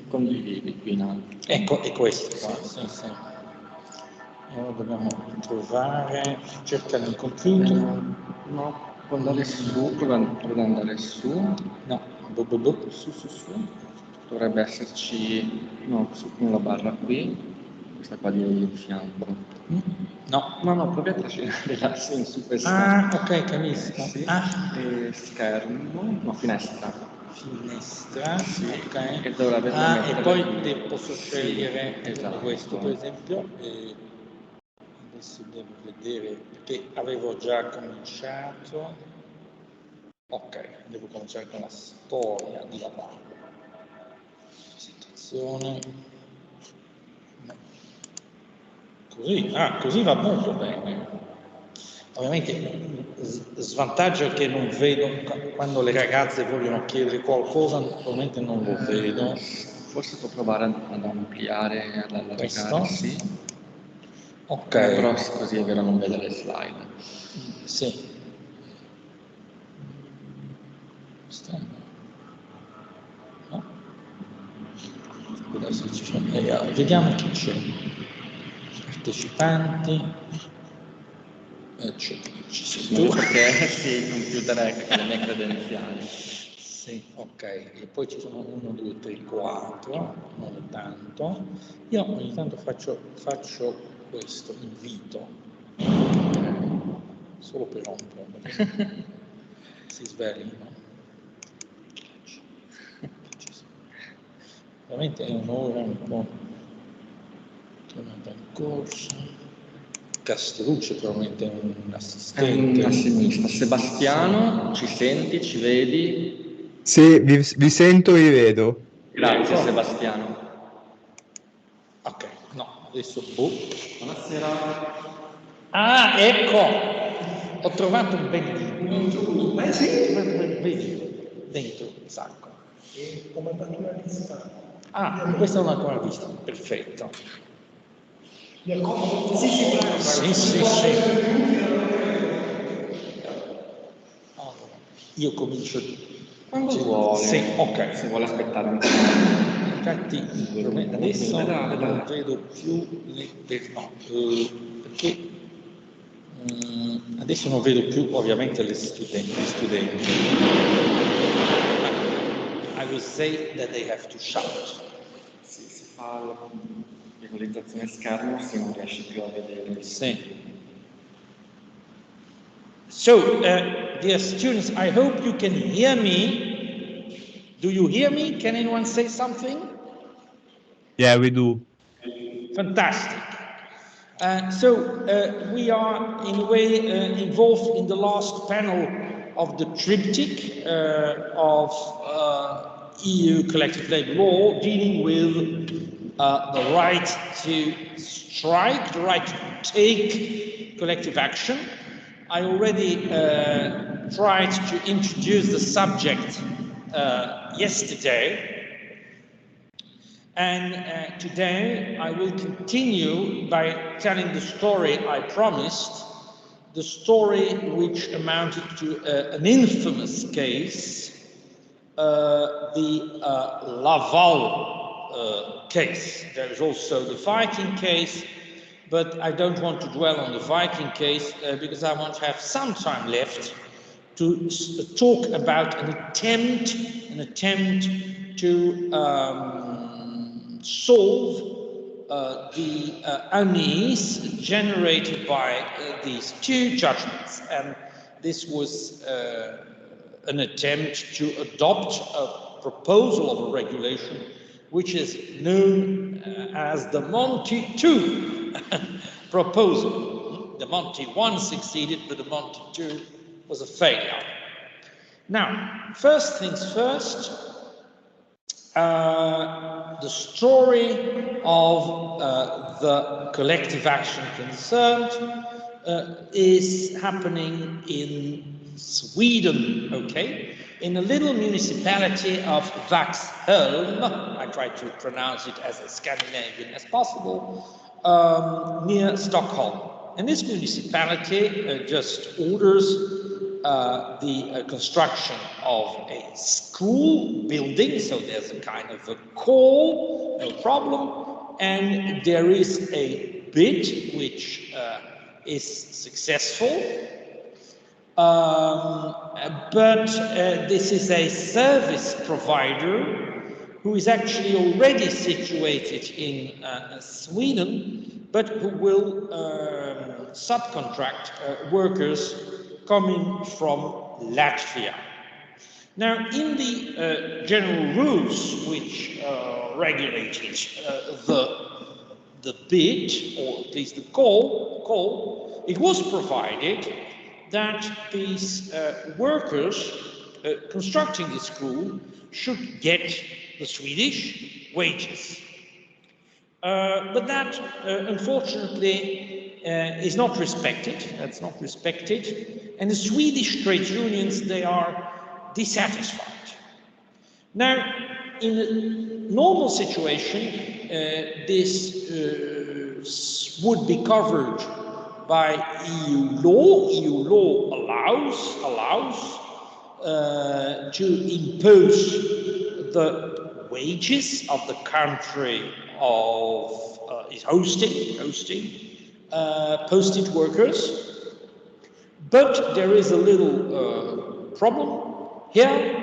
condividi qui in alto. Ecco, è questo qua, sì, sì. Ora dobbiamo trovare, cerca nel computer. No, può andare su, prova ad andare su. No, su. Dovrebbe esserci, no, con la barra qui, questa qua di fianco. No, provi a trascinare l'asse in su per ah, ok, capisco. Sì. Ah. E schermo, no, finestra. Sì, ok. E dovrebbe e poi qui. posso scegliere esatto. questo per esempio. Adesso devo vedere perché avevo già cominciato. Ok, devo cominciare con la storia di lavoro. Situazione. Così va molto bene. Ovviamente svantaggio è che non vedo, quando le ragazze vogliono chiedere qualcosa, ovviamente non lo vedo. Forse può provare ad ampliare, ad allargare, sì. Ok. Però così è vero, non vede le slide. Sì. No? Adesso vediamo chi c'è. Partecipanti. Ci sei tu. Perché sì, il computer è le mie credenziali. Sì, ok. E poi ci sono 1, 2, 3, 4, non tanto. Io ogni tanto faccio questo, invito. Solo per rompere. Si svegliano. Veramente è un'ora un po' tornata in corso. Castellucci probabilmente è un assistente. È un assemista. Sebastiano, ci senti, ci vedi? Sì, vi sento e vi vedo. Grazie Sebastiano. Ok, no, adesso Buonasera. Ah, ecco! Ho trovato un bel libro. Sì? Ho trovato un bel libro dentro il sacco. E come naturalista. Ah, questa è una tua vista, perfetto. Mi accomodo? Sì, prego. Sì. Allora, io comincio quando vuole. Sì, ok. Se vuole aspettare un po'. Infatti adesso non vedo più perché adesso non vedo più ovviamente gli studenti. I will say that they have to shout. Sì, si fa la visualizzazione schermo se non riesce più a vedere. Sì. So, dear students, I hope you can hear me. Do you hear me? Can anyone say something? Yeah, we do. Fantastic. We are in a way involved in the last panel of the triptych of EU collective labor law, dealing with the right to strike, the right to take collective action. I already tried to introduce the subject yesterday. And today I will continue by telling the story I promised, the story which amounted to an infamous case, the Laval case. There is also the Viking case, but I don't want to dwell on the Viking case because I want to have some time left to talk about an attempt to solve the unease generated by these two judgments. And this was an attempt to adopt a proposal of a regulation which is known as the Monti II proposal. The Monti I succeeded, but the Monti II was a failure. Now, first things first, the story of the collective action concerned is happening in Sweden, okay? In a little municipality of Vaxholm, I try to pronounce it as Scandinavian as possible, near Stockholm. And this municipality just orders the construction of a school building, so there's a kind of a call, no problem, and there is a bid which is successful, but this is a service provider who is actually already situated in Sweden, but who will subcontract workers coming from Latvia. Now, in the general rules which regulated the bid, or at least the call, it was provided that these workers constructing the school should get the Swedish wages. But that, unfortunately, is not respected. That's not respected. And the Swedish trade unions, they are dissatisfied. Now, in a normal situation, this would be covered by EU law. EU law allows to impose the wages of the country of is hosting posted workers, but there is a little problem here,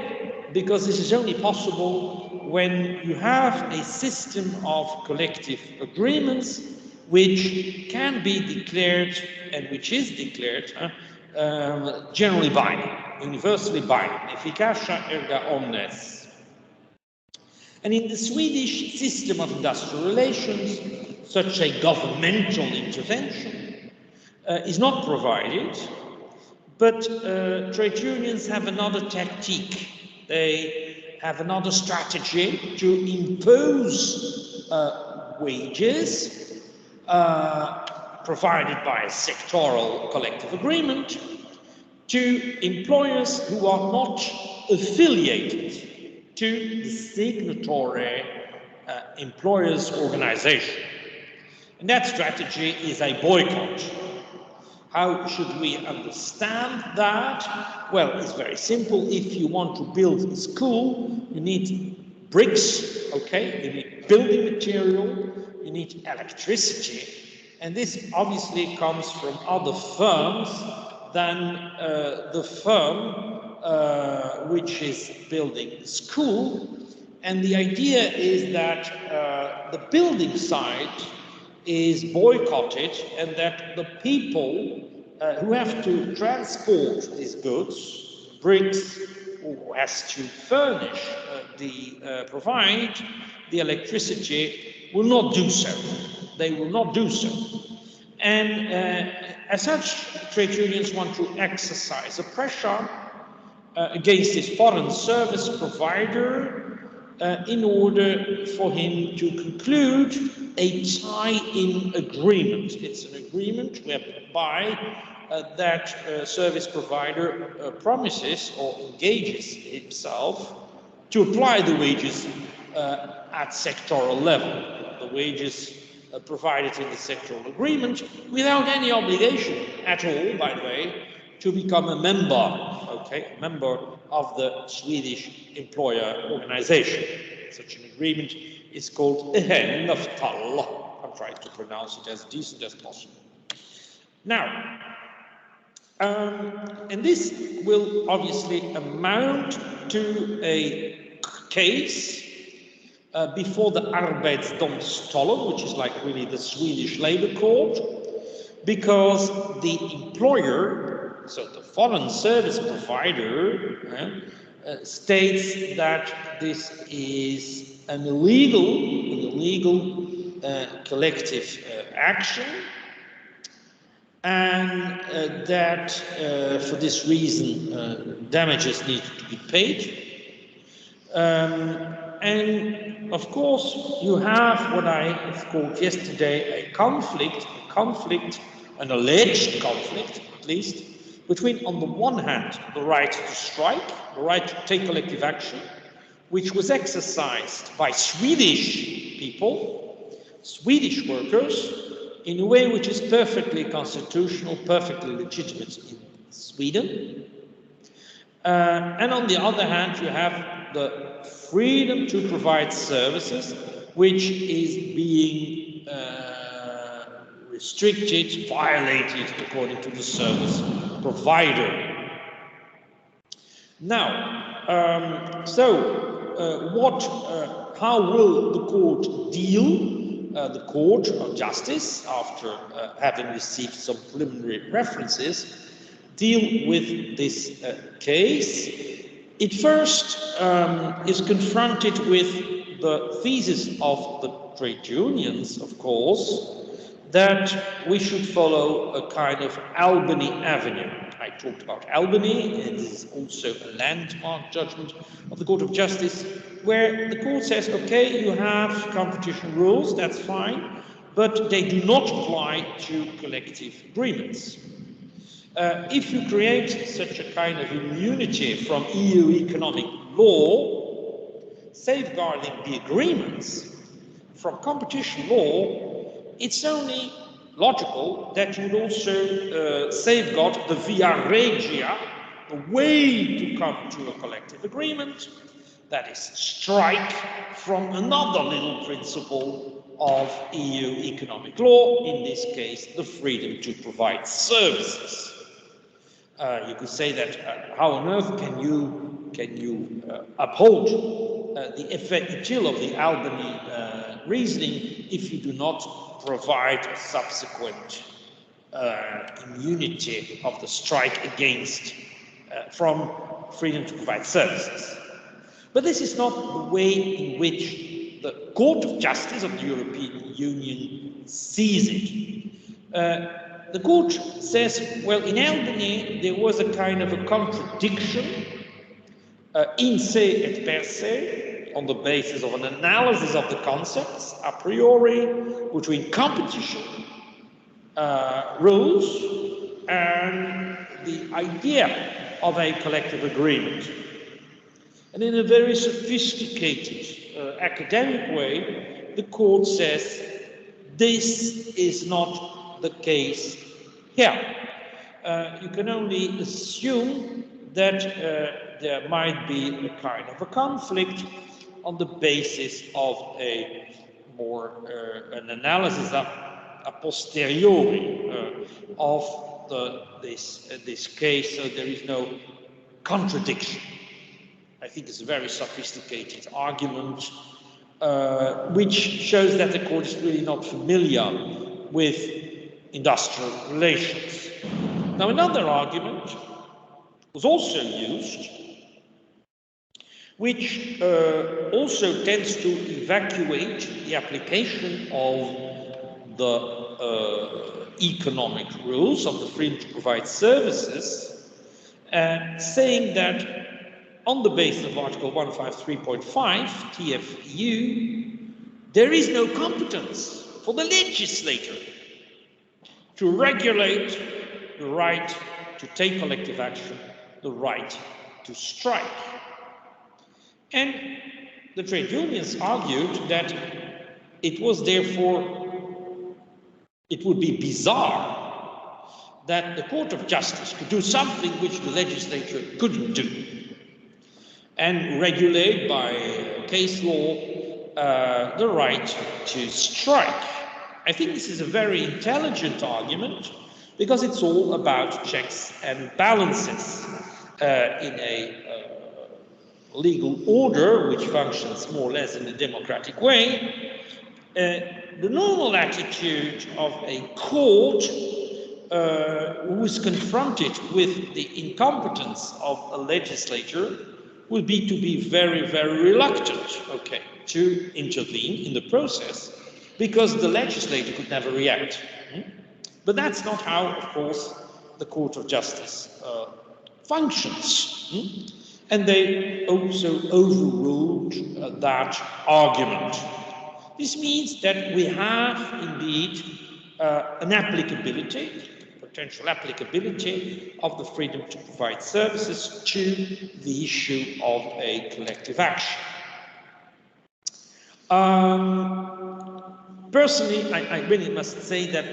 because this is only possible when you have a system of collective agreements which can be declared, and which is declared, generally binding, universally binding, efficacia erga omnes. And in the Swedish system of industrial relations, such a governmental intervention is not provided, but trade unions have another tactique. They have another strategy to impose wages provided by a sectoral collective agreement to employers who are not affiliated to the signatory employers' organization. And that strategy is a boycott. How should we understand that? Well, it's very simple. If you want to build a school, you need bricks, okay? You need building material, you need electricity. And this obviously comes from other firms than the firm which is building the school. And the idea is that the building site is boycotted, and that the people who have to transport these goods, bricks, who has to furnish provide the electricity, will not do so. They will not do so. And as such, trade unions want to exercise a pressure against this foreign service provider in order for him to conclude a tie-in agreement. It's an agreement whereby that service provider promises or engages himself to apply the wages at sectoral level, the wages provided in the sectoral agreement, without any obligation at all, by the way, to become a member, okay, a member of the Swedish employer organization. Such an agreement is called avtal. I'm trying to pronounce it as decent as possible. Now, and this will obviously amount to a case before the Arbetsdomstolen, which is like really the Swedish labor court, because the employer, so the foreign service provider, states that this is an illegal collective action, and that for this reason damages need to be paid. And of course, you have what I have called yesterday a conflict, an alleged conflict at least, between, on the one hand, the right to strike, the right to take collective action, which was exercised by Swedish people, Swedish workers, in a way which is perfectly constitutional, perfectly legitimate in Sweden, And on the other hand, you have the freedom to provide services, which is being restricted, violated according to the service provider. Now, how will the court deal, the Court of Justice, after having received some preliminary references, deal with this case? It first is confronted with the thesis of the trade unions, of course, that we should follow a kind of Albany Avenue. I talked about Albany, and this is also a landmark judgment of the Court of Justice, where the court says, okay, you have competition rules, that's fine, but they do not apply to collective agreements. If you create such a kind of immunity from EU economic law, safeguarding the agreements from competition law, it's only logical that you'd also safeguard the via regia, the way to come to a collective agreement, that is strike, from another little principle of EU economic law, in this case, the freedom to provide services. You could say that how on earth can you uphold the effet utile of the Albany reasoning if you do not provide a subsequent immunity of the strike against from freedom to provide services. But this is not the way in which the Court of Justice of the European Union sees it. The court says, well, in Albany there was a kind of a contradiction in se et per se, on the basis of an analysis of the concepts a priori between competition rules and the idea of a collective agreement. And in a very sophisticated academic way, the court says this is not the case here. You can only assume that there might be a kind of a conflict on the basis of a more an analysis a posteriori of this case, so there is no contradiction. I think it's a very sophisticated argument, which shows that the court is really not familiar with industrial relations. Now, another argument was also used, which also tends to evacuate the application of the economic rules of the freedom to provide services, saying that on the basis of Article 153.5 TFEU, there is no competence for the legislator to regulate the right to take collective action, the right to strike. And the trade unions argued that it was therefore, it would be bizarre that the Court of Justice could do something which the legislature couldn't do, and regulate by case law the right to strike. I think this is a very intelligent argument because it's all about checks and balances in a legal order which functions more or less in a democratic way. The normal attitude of a court who is confronted with the incompetence of a legislator will be to be very, very reluctant, to intervene in the process, because the legislator could never react. But that's not how, of course, the Court of Justice functions. And they also overruled that argument. This means that we have indeed an applicability, potential applicability of the freedom to provide services to the issue of a collective action. Personally, I really must say that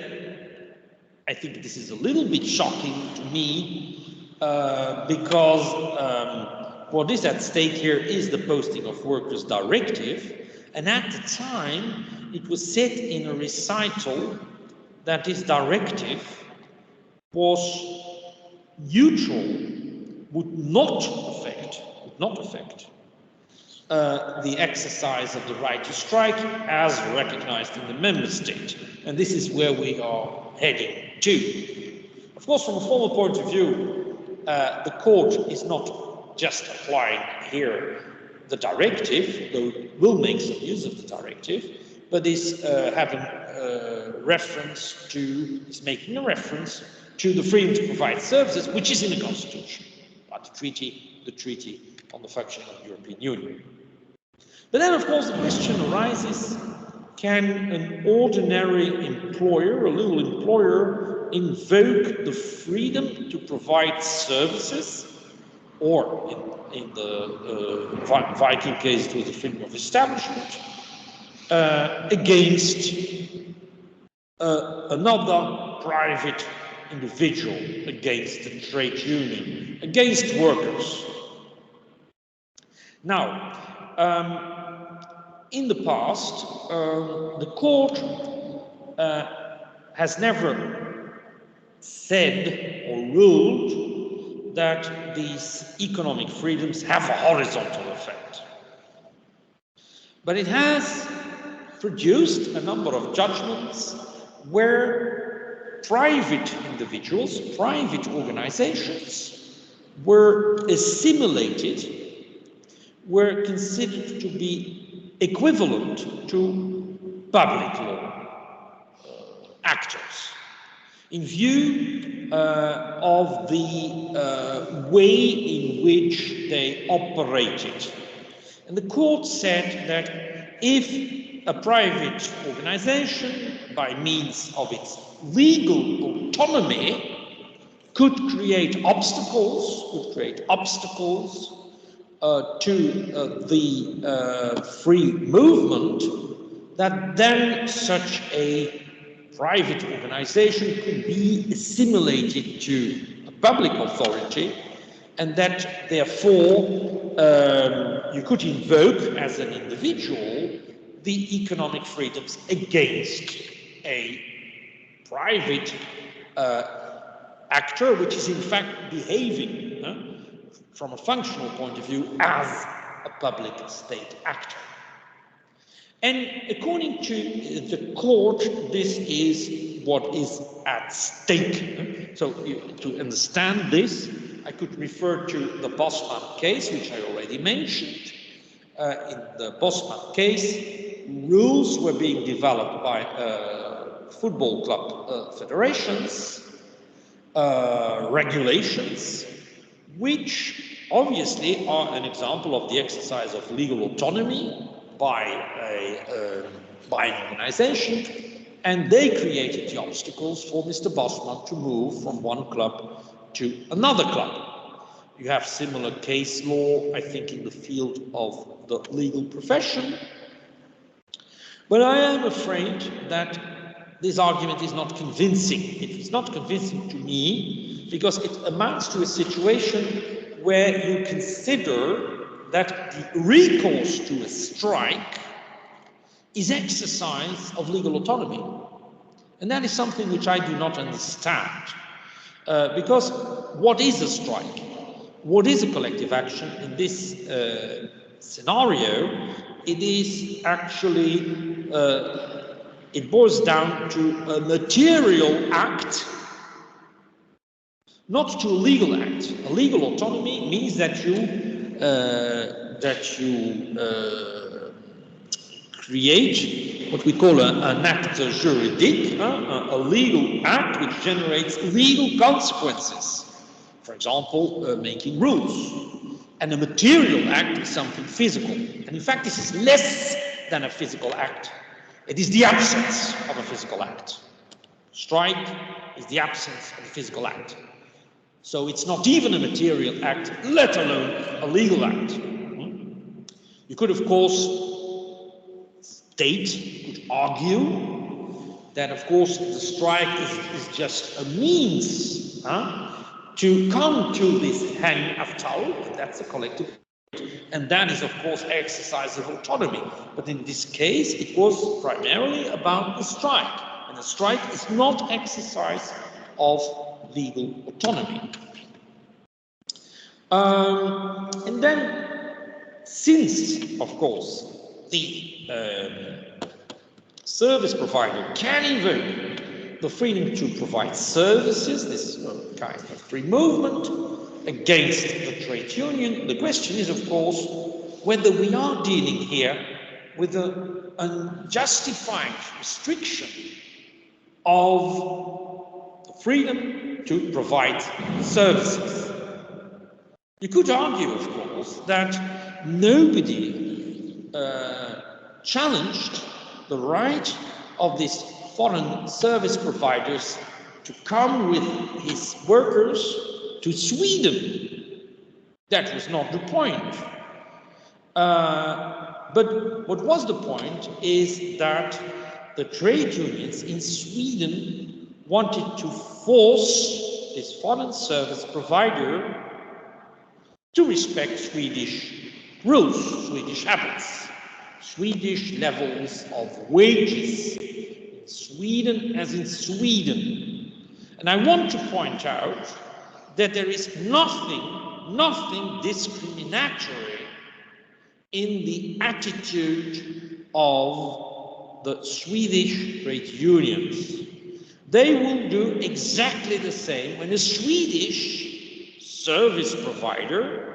I think this is a little bit shocking to me because what is at stake here is the Posting of Workers Directive, and at the time it was said in a recital that this directive was neutral, would not affect the exercise of the right to strike as recognized in the member state. And this is where we are heading to. Of course, from a formal point of view, the court is not just applying here the directive, though it will make some use of the directive, but is making a reference to the freedom to provide services, which is in the Constitution, but the treaty on the functioning of the European Union. But then, of course, the question arises, can an ordinary employer, a little employer, invoke the freedom to provide services, or in the Viking case, it was the freedom of establishment, against another private individual, against the trade union, against workers? Now, in the past, the court has never said or ruled that these economic freedoms have a horizontal effect. But it has produced a number of judgments where private individuals, private organizations were assimilated, were considered to be equivalent to public law actors in view of the way in which they operated. And the court said that if a private organization, by means of its legal autonomy, could create obstacles to the free movement, that then such a private organization could be assimilated to a public authority, and that therefore you could invoke as an individual the economic freedoms against a private actor, which is in fact behaving from a functional point of view as a public state actor. And according to the court, this is what is at stake. So to understand this, I could refer to the Bosman case, which I already mentioned. In the Bosman case, rules were being developed by football club federations, regulations, which obviously are an example of the exercise of legal autonomy by an organization, and they created the obstacles for Mr. Bosman to move from one club to another club. You have similar case law, I think, in the field of the legal profession. But I am afraid that this argument is not convincing. It is not convincing to me because it amounts to a situation where you consider that the recourse to a strike is exercise of legal autonomy. And that is something which I do not understand. Because what is a strike? What is a collective action? In this scenario, it is actually, it boils down to a material act, not to a legal act. A legal autonomy means that you create what we call an acte juridique, a legal act which generates legal consequences. For example, making rules. And a material act is something physical. And in fact, this is less than a physical act. It is the absence of a physical act. Strike is the absence of a physical act. So it's not even a material act, let alone a legal act. You could, of course, state, you could argue that, of course, the strike is just a means to come to this Hang Aftal, that's a collective, and that is, of course, exercise of autonomy. But in this case, it was primarily about the strike, and the strike is not exercise of legal autonomy. And then, since, of course, the service provider can invoke the freedom to provide services, this kind of free movement, against the trade union, the question is, of course, whether we are dealing here with an unjustified restriction of the freedom to provide services. You could argue, of course, that nobody challenged the right of these foreign service providers to come with his workers to Sweden. That was not the point. But what was the point is that the trade unions in Sweden wanted to force this foreign service provider to respect Swedish rules, Swedish habits, Swedish levels of wages in Sweden as in Sweden. And I want to point out that there is nothing discriminatory in the attitude of the Swedish trade unions. They will do exactly the same when a Swedish service provider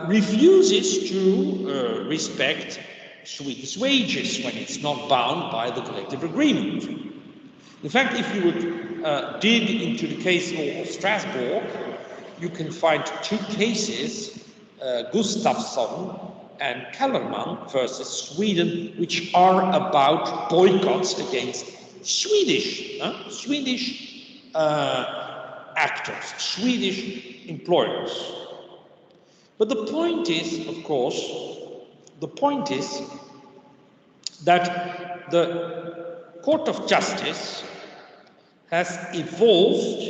refuses to respect Swedish wages when it's not bound by the collective agreement. In fact, if you would dig into the case law of Strasbourg, you can find two cases, Gustafsson and Kellerman versus Sweden, which are about boycotts against Swedish actors, Swedish employers. But the point is, of course, that the Court of Justice has evolved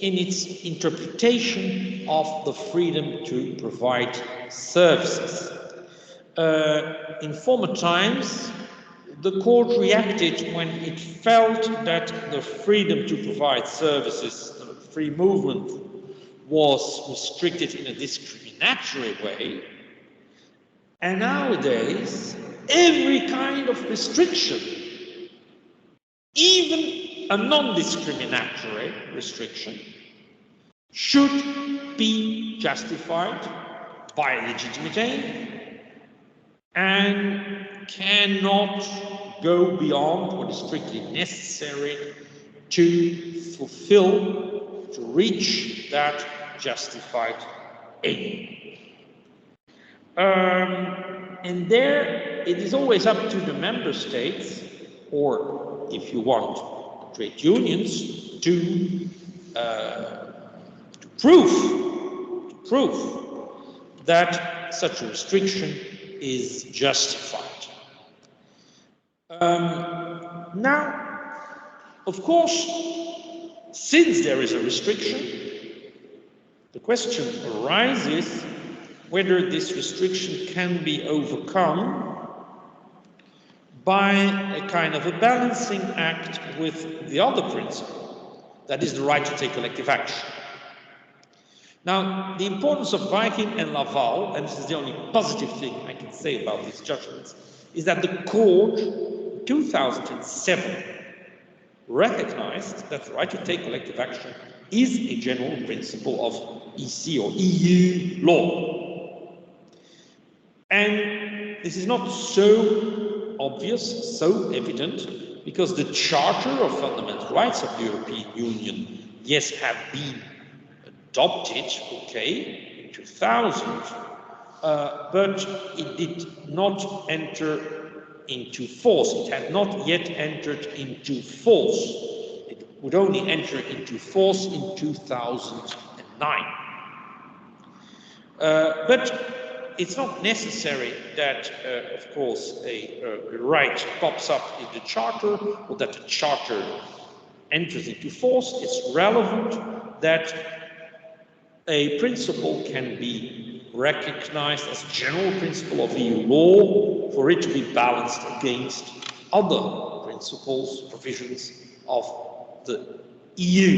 in its interpretation of the freedom to provide services. In former times, the court reacted when it felt that the freedom to provide services, the free movement, was restricted in a discriminatory way. And nowadays, every kind of restriction, even a non-discriminatory restriction, should be justified by a legitimate aim and cannot go beyond what is strictly necessary to fulfill, to reach that justified aim. And there, it is always up to the member states, or if you want, trade unions, to prove that such a restriction is justified. Now, of course, since there is a restriction, the question arises whether this restriction can be overcome by a kind of a balancing act with the other principle, that is the right to take collective action. Now, the importance of Viking and Laval, and this is the only positive thing I can say about these judgments, is that the court in 2007 recognized that the right to take collective action is a general principle of EC or EU law. And this is not so obvious, so evident, because the Charter of Fundamental Rights of the European Union, yes, have been adopted, okay, in 2000, but it did not enter into force. It had not yet entered into force. It would only enter into force in 2009. But it's not necessary that, of course, a right pops up in the Charter or that the Charter enters into force. It's relevant that a principle can be recognized as general principle of EU law for it to be balanced against other principles, provisions of the EU.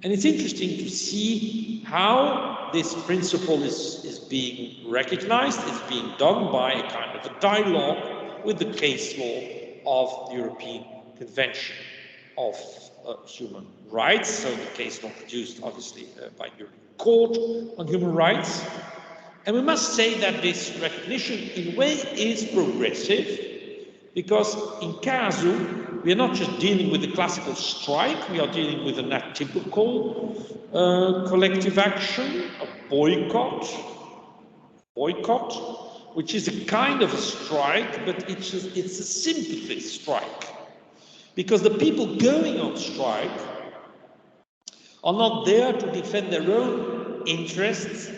And it's interesting to see how this principle is being recognized, is being done by a kind of a dialogue with the case law of the European Convention of Human Rights, so the case law produced obviously by the European Court on Human Rights. And we must say that this recognition in a way is progressive, because in CASU we are not just dealing with the classical strike, we are dealing with an atypical collective action, a boycott, which is a kind of a strike, but it's a sympathy strike. Because the people going on strike are not there to defend their own interests,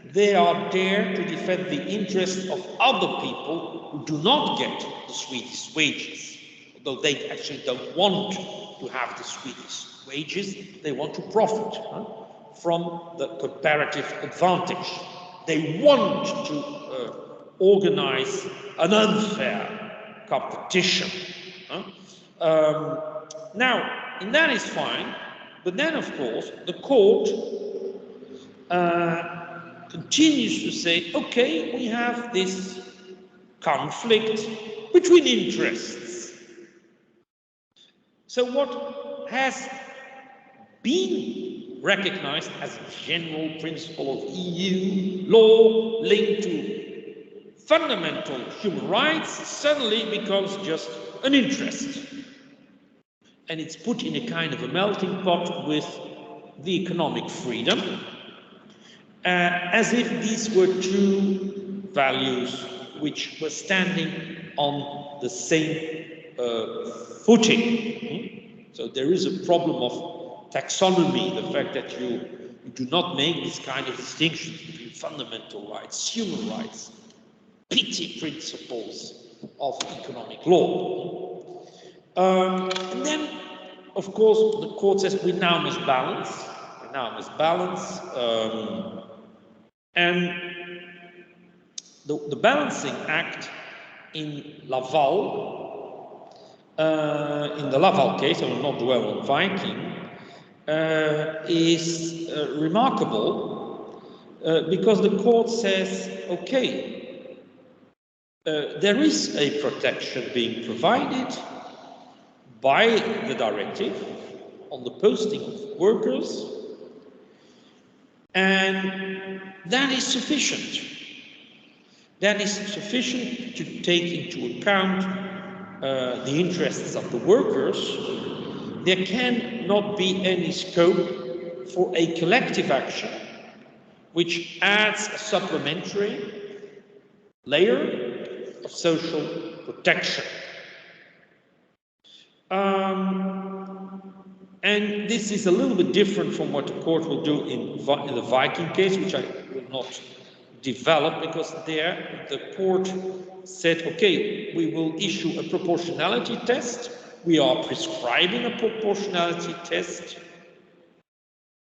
they are there to defend the interests of other people who do not get the Swedish wages. Although they actually don't want to have the Swedish wages, they want to profit from the comparative advantage. They want to organize an unfair competition. Now, and that is fine, but then of course the court continues to say, okay, we have this conflict between interests. So what has been recognized as a general principle of EU law linked to fundamental human rights suddenly becomes just an interest. And it's put in a kind of a melting pot with the economic freedom, as if these were two values which were standing on the same footing. So there is a problem of taxonomy, the fact that you do not make this kind of distinction between fundamental rights, human rights, petty principles of economic law. And then, of course, the court says we now must balance. And the balancing act in Laval, in the Laval case, I will not dwell on Viking, is remarkable because the court says, okay, there is a protection being provided by the directive on the posting of workers, and that is sufficient. That is sufficient to take into account the interests of the workers. There cannot be any scope for a collective action which adds a supplementary layer of social protection. And this is a little bit different from what the court will do in the Viking case, which I will not develop, because there the court said, okay, we will issue a proportionality test. We are prescribing a proportionality test.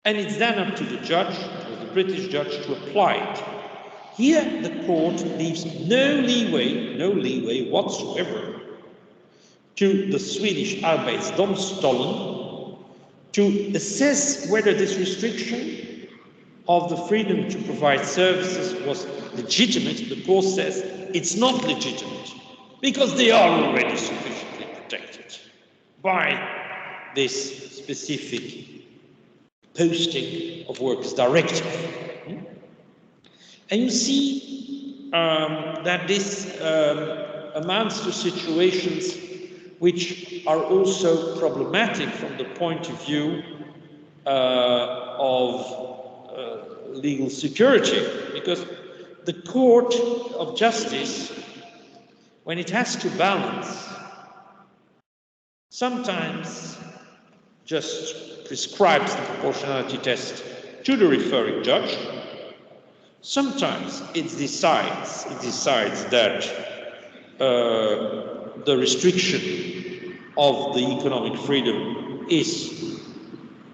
And it's then up to the judge, or the British judge, to apply it. Here, the court leaves no leeway whatsoever to the Swedish Arbetsdomstolen to assess whether this restriction of the freedom to provide services was legitimate. The court says it's not legitimate because they are already sufficiently protected by this specific posting of workers directive. And you see that this amounts to situations which are also problematic from the point of view of legal security, because the Court of Justice, when it has to balance, sometimes just prescribes the proportionality test to the referring judge. Sometimes it decides that the restriction of the economic freedom is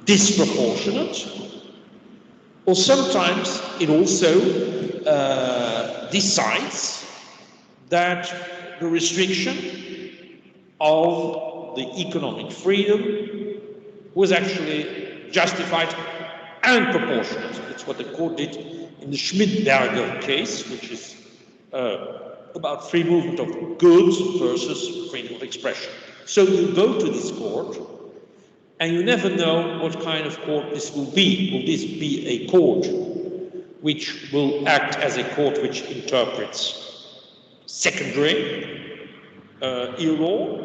disproportionate. Or sometimes it also decides that the restriction of the economic freedom was actually justified and proportionate. It's what the court did in the Schmidberger case, which is about free movement of goods versus freedom of expression. So you go to this court, and you never know what kind of court this will be. Will this be a court which will act as a court which interprets secondary EU law?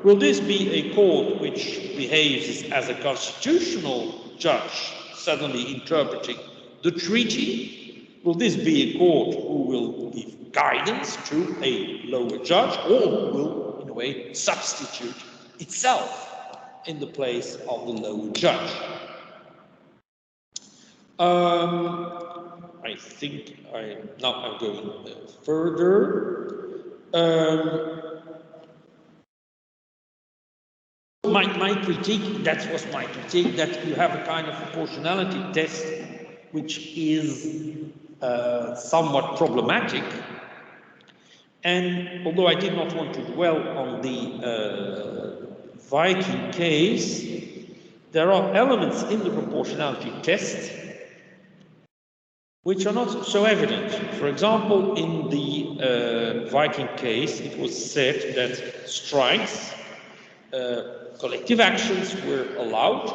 Will this be a court which behaves as a constitutional judge, suddenly interpreting the treaty? Will this be a court who will give guidance to a lower judge, or who will, in a way, substitute itself in the place of the lower judge? I think now I'm going further. My critique, that was my critique, that you have a kind of proportionality test which is somewhat problematic. And although I did not want to dwell on the Viking case, there are elements in the proportionality test which are not so evident. For example, in the Viking case, it was said that strikes, collective actions were allowed,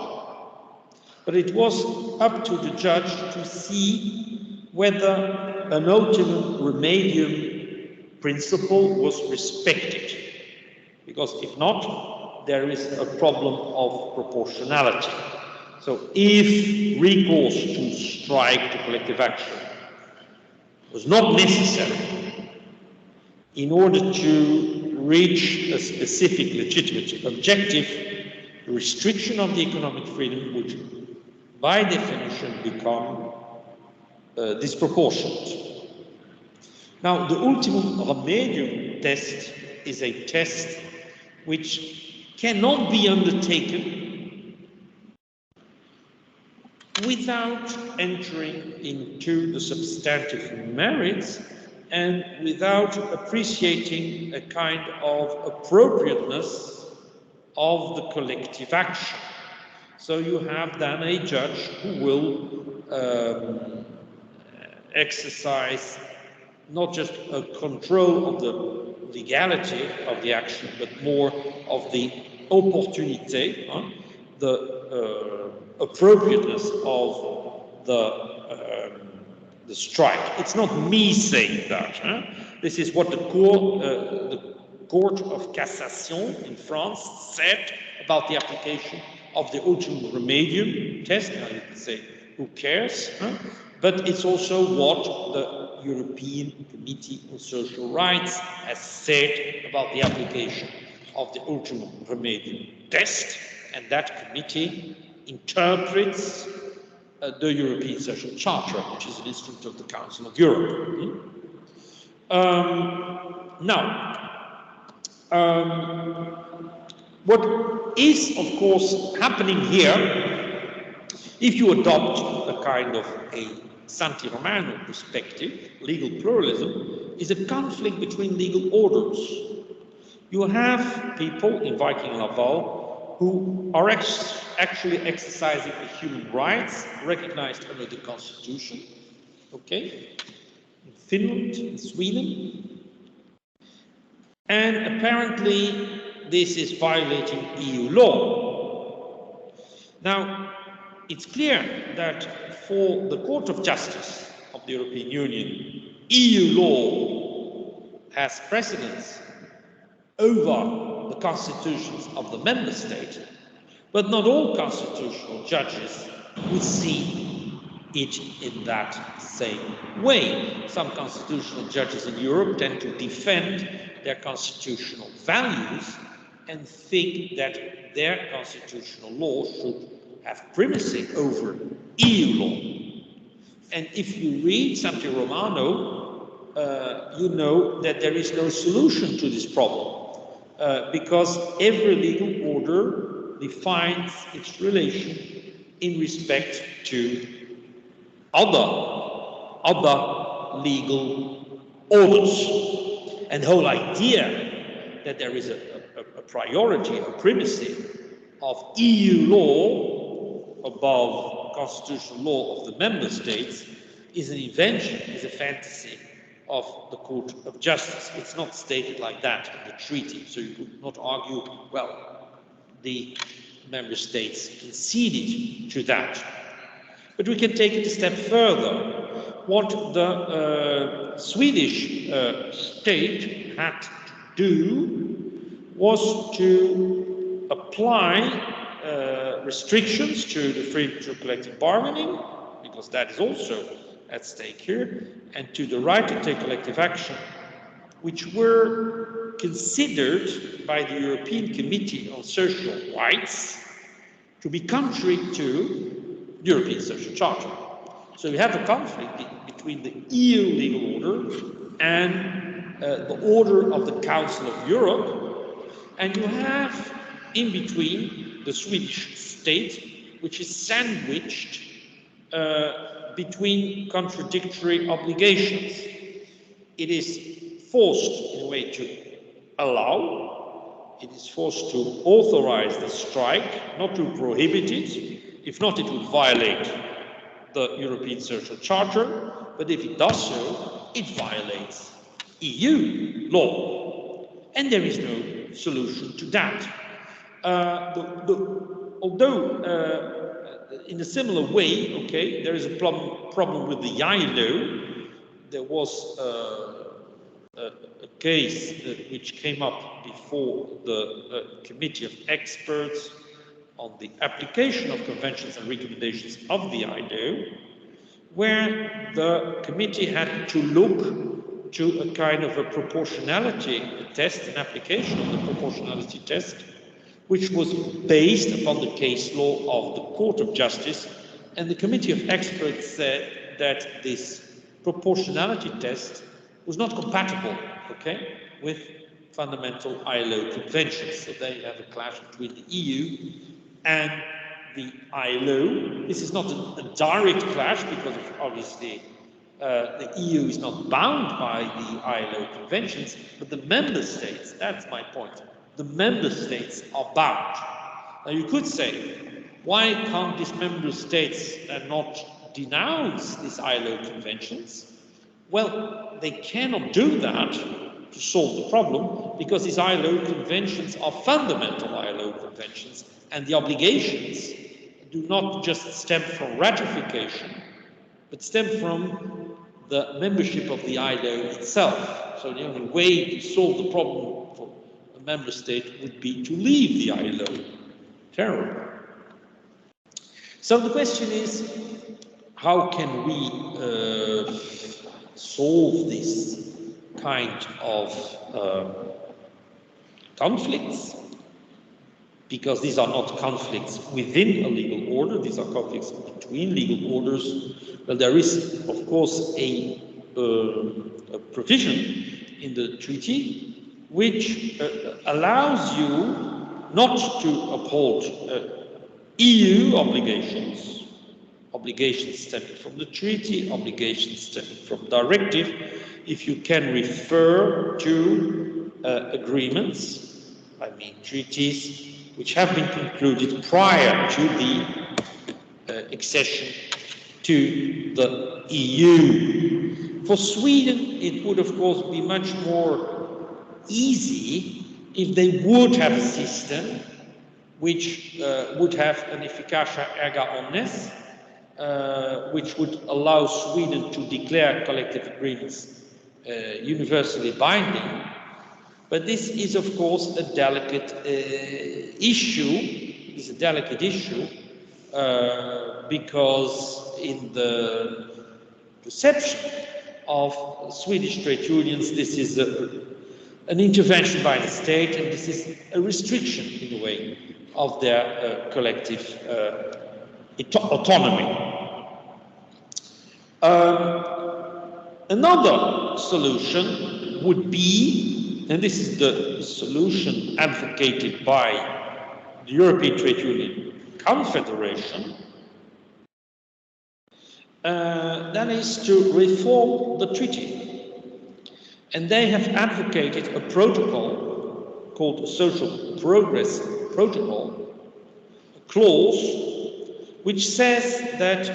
but it was up to the judge to see whether an ultimum remedium principle was respected. Because if not, there is a problem of proportionality. So if recourse to strike, to collective action, was not necessary in order to reach a specific legitimate objective, the restriction of the economic freedom would, by definition, become disproportionate. Now, the ultimum remedium test is a test which cannot be undertaken without entering into the substantive merits and without appreciating a kind of appropriateness of the collective action. So you have then a judge who will exercise not just a control of the legality of the action, but more of the opportunité, the appropriateness of the strike. It's not me saying that. This is what the Court of Cassation in France said about the application of the ultimum remedium test. Now you can say, who cares? But it's also what the European Committee on Social Rights has said about the application of the ultimum remedium test, and that committee interprets the European Social Charter, which is an instrument of the Council of Europe. What is, of course, happening here, if you adopt a kind of a Santi Romano perspective, legal pluralism, is a conflict between legal orders. You have people in Viking Laval who are actually exercising the human rights recognized under the Constitution, okay, in Finland, in Sweden, and apparently this is violating EU law. Now, it's clear that for the Court of Justice of the European Union, EU law has precedence over the constitutions of the member state, but not all constitutional judges would see it in that same way. Some constitutional judges in Europe tend to defend their constitutional values and think that their constitutional law should have primacy over EU law. And if you read Santi Romano, you know that there is no solution to this problem, because every legal order defines its relation in respect to other legal orders. And the whole idea that there is a priority, a primacy of EU law above constitutional law of the member states is an invention, is a fantasy of the Court of Justice. It's not stated like that in the treaty, so you could not argue, well, the member states conceded to that. But we can take it a step further. What the Swedish state had to do was to apply restrictions to the freedom of collective bargaining, because that is also at stake here, and to the right to take collective action, which were considered by the European Committee on Social Rights to be contrary to the European Social Charter. So you have a conflict between the EU legal order and the order of the Council of Europe, and you have in between the Swedish state, which is sandwiched between contradictory obligations. It is forced in a way to allow, it is forced to authorize the strike, not to prohibit it. If not, it would violate the European Social Charter, but if it does so, it violates EU law. And there is no solution to that. Although in a similar way, okay, there is a problem with the ILO. There was a case which came up before the Committee of Experts on the application of conventions and recommendations of the ILO, where the committee had to look to a kind of a proportionality test, an application of the proportionality test, which was based upon the case law of the Court of Justice, and the Committee of Experts said that this proportionality test was not compatible, okay, with fundamental ILO conventions. So they have a clash between the EU and the ILO. This is not a direct clash because obviously the EU is not bound by the ILO conventions, but the member states, that's my point, the member states are bound. Now you could say, why can't these member states not denounce these ILO conventions? Well, they cannot do that to solve the problem because these ILO conventions are fundamental ILO conventions, and the obligations do not just stem from ratification, but stem from the membership of the ILO itself. So the only way to solve the problem for a member state would be to leave the ILO. Terrible. So the question is, how can we solve this kind of conflicts? Because these are not conflicts within a legal order, these are conflicts between legal orders. Well, there is, of course, a provision in the treaty which allows you not to uphold EU obligations, obligations stemming from the treaty, obligations stemming from directive, if you can refer to agreements, I mean treaties, which have been concluded prior to the accession to the EU. For Sweden, it would of course be much more easy if they would have a system which would have an efficacia erga omnes, which would allow Sweden to declare collective agreements universally binding. But this is, of course, a delicate issue. It is a delicate issue because in the perception of Swedish trade unions, this is an intervention by the state, and this is a restriction, in a way, of their collective autonomy. Another solution would be, and this is the solution advocated by the European Trade Union Confederation, that is to reform the treaty. And they have advocated a protocol called the Social Progress Protocol, a clause which says that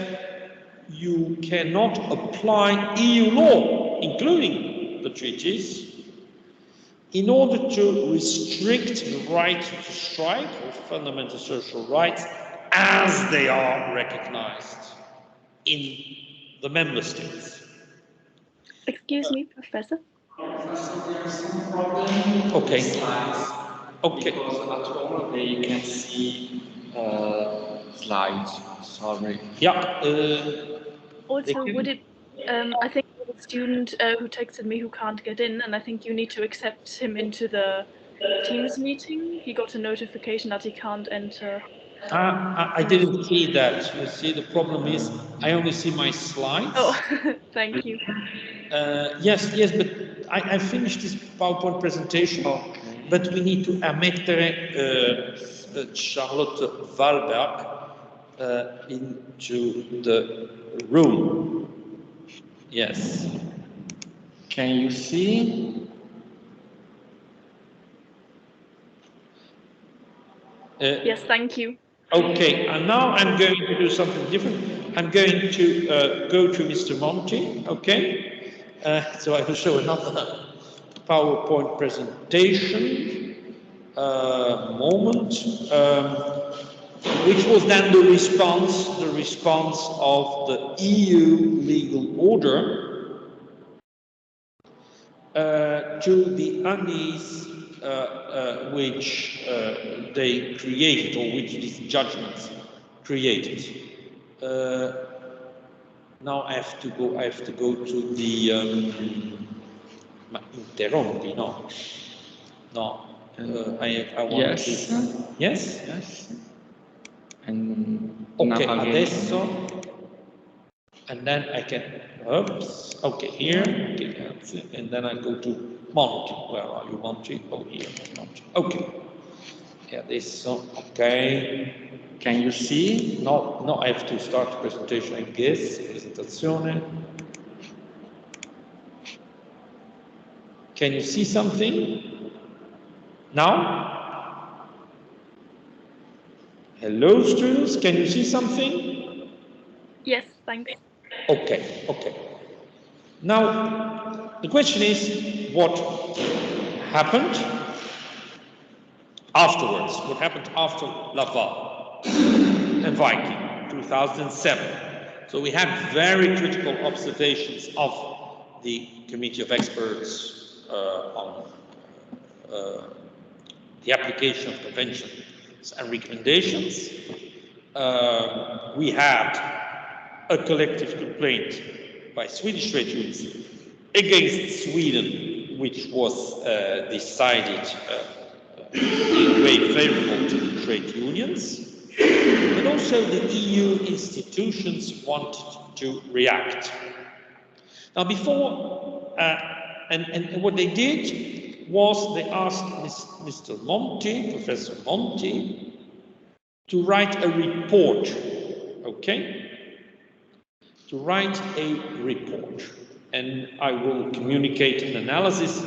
you cannot apply EU law, including the treaties, in order to restrict the right to strike or fundamental social rights as they are recognized in the member states. Excuse me, Professor. There's some problem Okay. slides. Okay. Because at home they can see slides. Sorry. Yeah. Also, would it? I think there's a student who texted me who can't get in, and I think you need to accept him into the Teams meeting. He got a notification that he can't enter. I didn't see that. You see, the problem is I only see my slides. Oh, thank you. Yes, but I finished this PowerPoint presentation, but we need to ammettere Charlotte Wahlberg into the room. Yes. Can you see? Yes, thank you. Okay, and now I'm going to do something different. I'm going to go to Mr. Monti, okay? So I will show another PowerPoint presentation moment, which was then the response of the EU legal order to the unease which they created, or which these judgments created. Now I have to go to the ma interrompi, no? No. I want Yes. to. Yes? Yes. And Okay, navigation. adesso. And then I can, oops, okay, here, okay, that's it. And then I go to Monty. Where are you, Monty? Oh, here, Monty. Okay. E adesso, okay. Can you see? No, I have to start the presentation, I guess. Presentazione. Can you see something? Now? Hello, students, can you see something? Yes, thanks. Okay. Now, the question is, what happened afterwards? What happened after Laval and Viking, 2007? So we had very critical observations of the Committee of Experts on the application of conventions and recommendations. We had a collective complaint by Swedish trade unions against Sweden, which was decided in a way favorable to the trade unions, but also the EU institutions wanted to react. Now, before, and what they did was they asked Mr. Monti, Professor Monti, to write a report, okay? To write a report, and I will communicate an analysis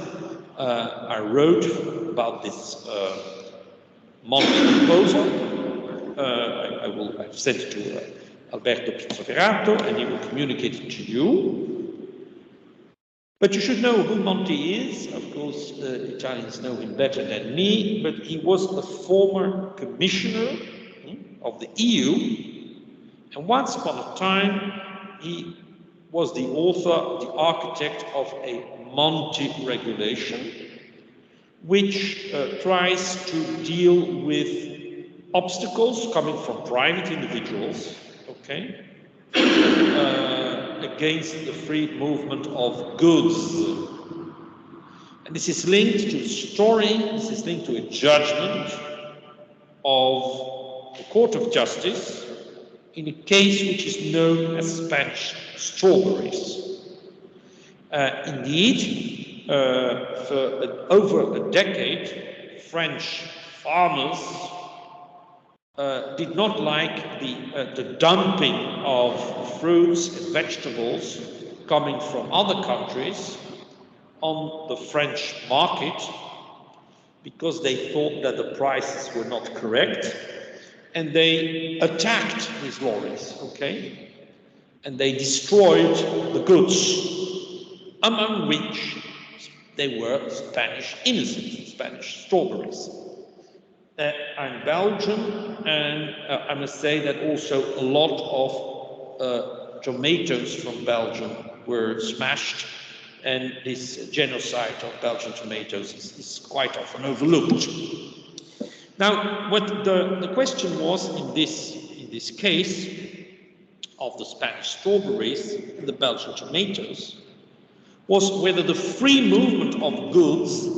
I wrote about this Monti proposal. I've sent it to Alberto Pizzoferato, and he will communicate it to you. But you should know who Monti is. Of course, Italians know him better than me, but he was a former commissioner of the EU, and once upon a time, he was the author, the architect of a Monti regulation, which tries to deal with obstacles coming from private individuals, okay, against the free movement of goods. And this is linked to a story, this is linked to a judgment of the Court of Justice in a case which is known as Spanish strawberries. Indeed, for over a decade, French farmers did not like the dumping of fruits and vegetables coming from other countries on the French market because they thought that the prices were not correct, and they attacked these lorries, okay? And they destroyed the goods, among which they were Spanish innocents, Spanish strawberries. I'm Belgian, and I must say that also a lot of tomatoes from Belgium were smashed, and this genocide of Belgian tomatoes is quite often overlooked. Now, what the question was in this case of the Spanish strawberries and the Belgian tomatoes was whether the free movement of goods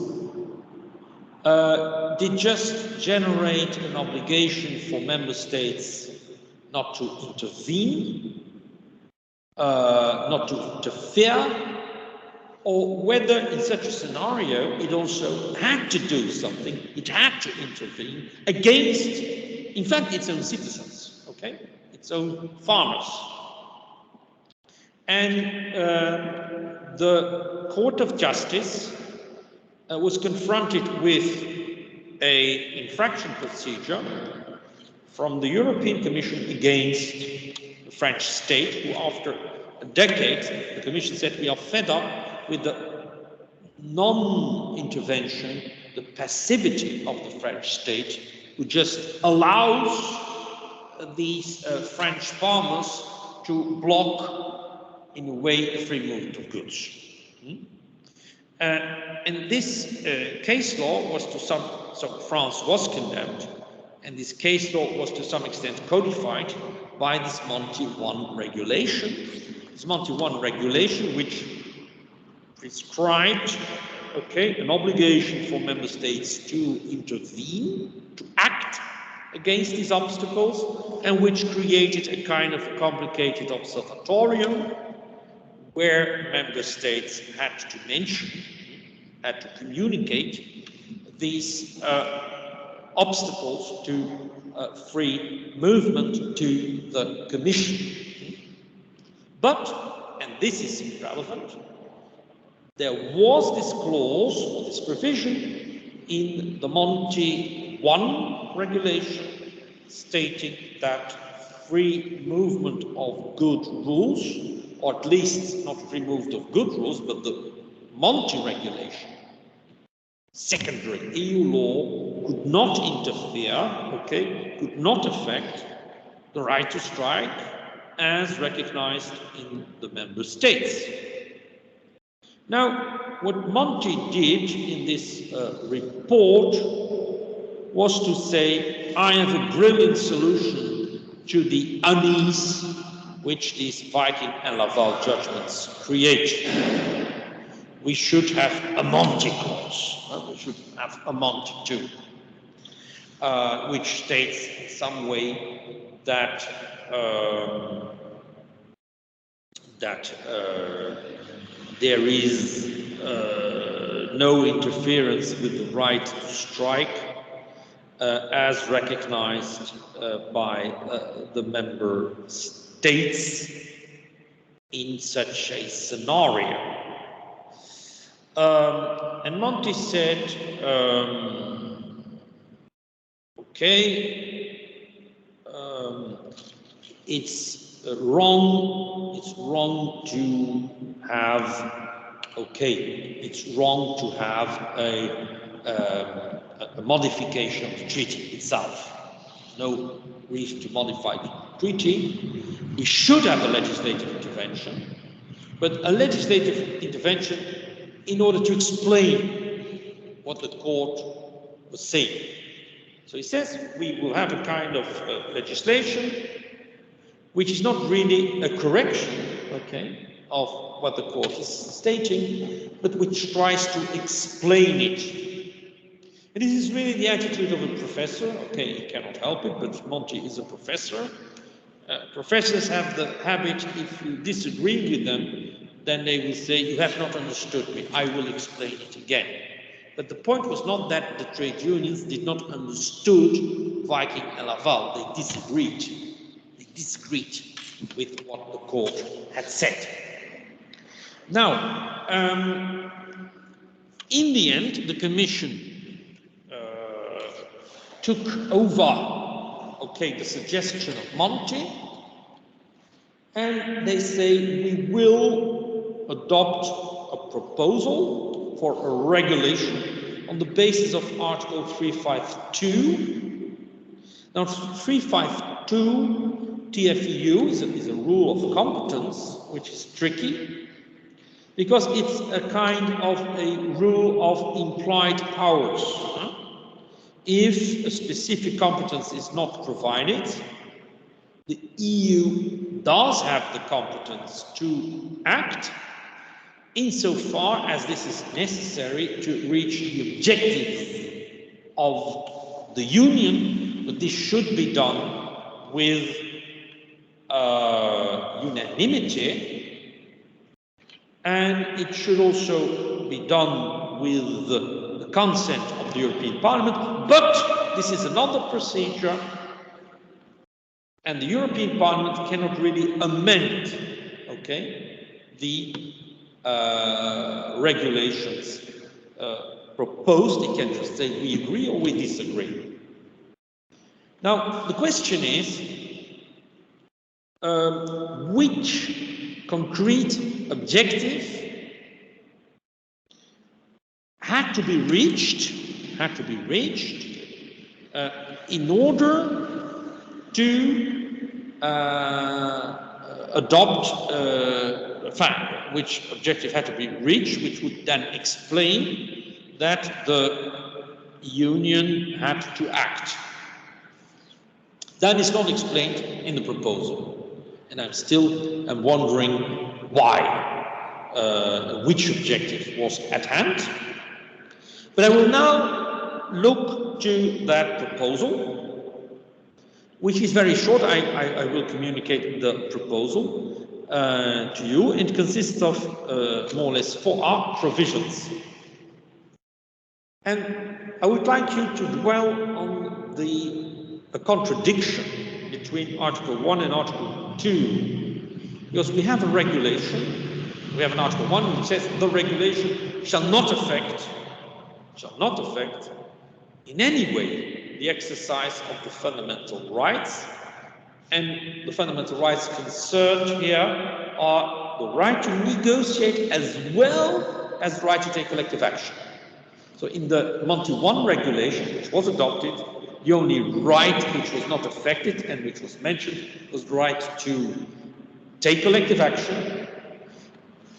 did just generate an obligation for member states not to intervene, not to interfere, or whether in such a scenario it also had to do something, it had to intervene against, in fact, its own citizens, okay, its own farmers. And the Court of Justice was confronted with an infraction procedure from the European Commission against the French state, who after a decade, the Commission said, we are fed up with the non-intervention, the passivity of the French state, who just allows these French farmers to block, in a way, the free movement of goods. And this case law was to so France was condemned, and this case law was to some extent codified by this Monti I regulation. This Monti I regulation, which prescribed, okay, an obligation for member states to intervene, to act against these obstacles, and which created a kind of complicated observatorium where member states had to mention, had to communicate these obstacles to free movement to the Commission. But, and this is relevant, there was this clause, or this provision, in the Monti I regulation stating that free movement of good rules, or at least not free movement of good rules, but the Monti regulation, secondary EU law, could not interfere, okay, could not affect the right to strike as recognized in the member states. Now, what Monti did in this report was to say, I have a brilliant solution to the unease which these Viking and Laval judgments create. We should have a Monti clause. We should have a Monti II, which states in some way that there is no interference with the right to strike as recognized by the member states in such a scenario. And Monti said, okay, it's wrong to have, okay, it's wrong to have a modification of the treaty itself. No reason to modify the treaty. We should have a legislative intervention, but a legislative intervention in order to explain what the court was saying. So he says we will have a kind of legislation which is not really a correction, okay, of what the court is stating, but which tries to explain it. And this is really the attitude of a professor. Okay, he cannot help it, but Monti is a professor. Professors have the habit, if you disagree with them, then they will say, you have not understood me, I will explain it again. But the point was not that the trade unions did not understood Viking and Laval. They disagreed. They disagreed with what the court had said. Now, in the end, the Commission took over, the suggestion of Monti, and they say we will adopt a proposal for a regulation on the basis of Article 352. Now, 352 TFEU is a rule of competence, which is tricky, because it's a kind of a rule of implied powers. If a specific competence is not provided, the EU does have the competence to act insofar as this is necessary to reach the objectives of the Union, but this should be done with unanimity, and it should also be done with the consent of the European Parliament, but this is another procedure, and the European Parliament cannot really amend, the regulations proposed. It can just say we agree or we disagree. Now, the question is, which concrete objective had to be reached in order to adopt, which objective had to be reached, which would then explain that the Union had to act. That is not explained in the proposal, and I'm wondering why, which objective was at hand. But I will now look to that proposal, which is very short. I will communicate the proposal to you. It consists of more or less 4 provisions. And I would like you to dwell on a contradiction between Article 1 and Article 2, because we have a regulation. We have an Article 1 which says the regulation shall not affect in any way the exercise of the fundamental rights, and the fundamental rights concerned here are the right to negotiate as well as the right to take collective action. So in the Monti I regulation, which was adopted, the only right which was not affected and which was mentioned was the right to take collective action.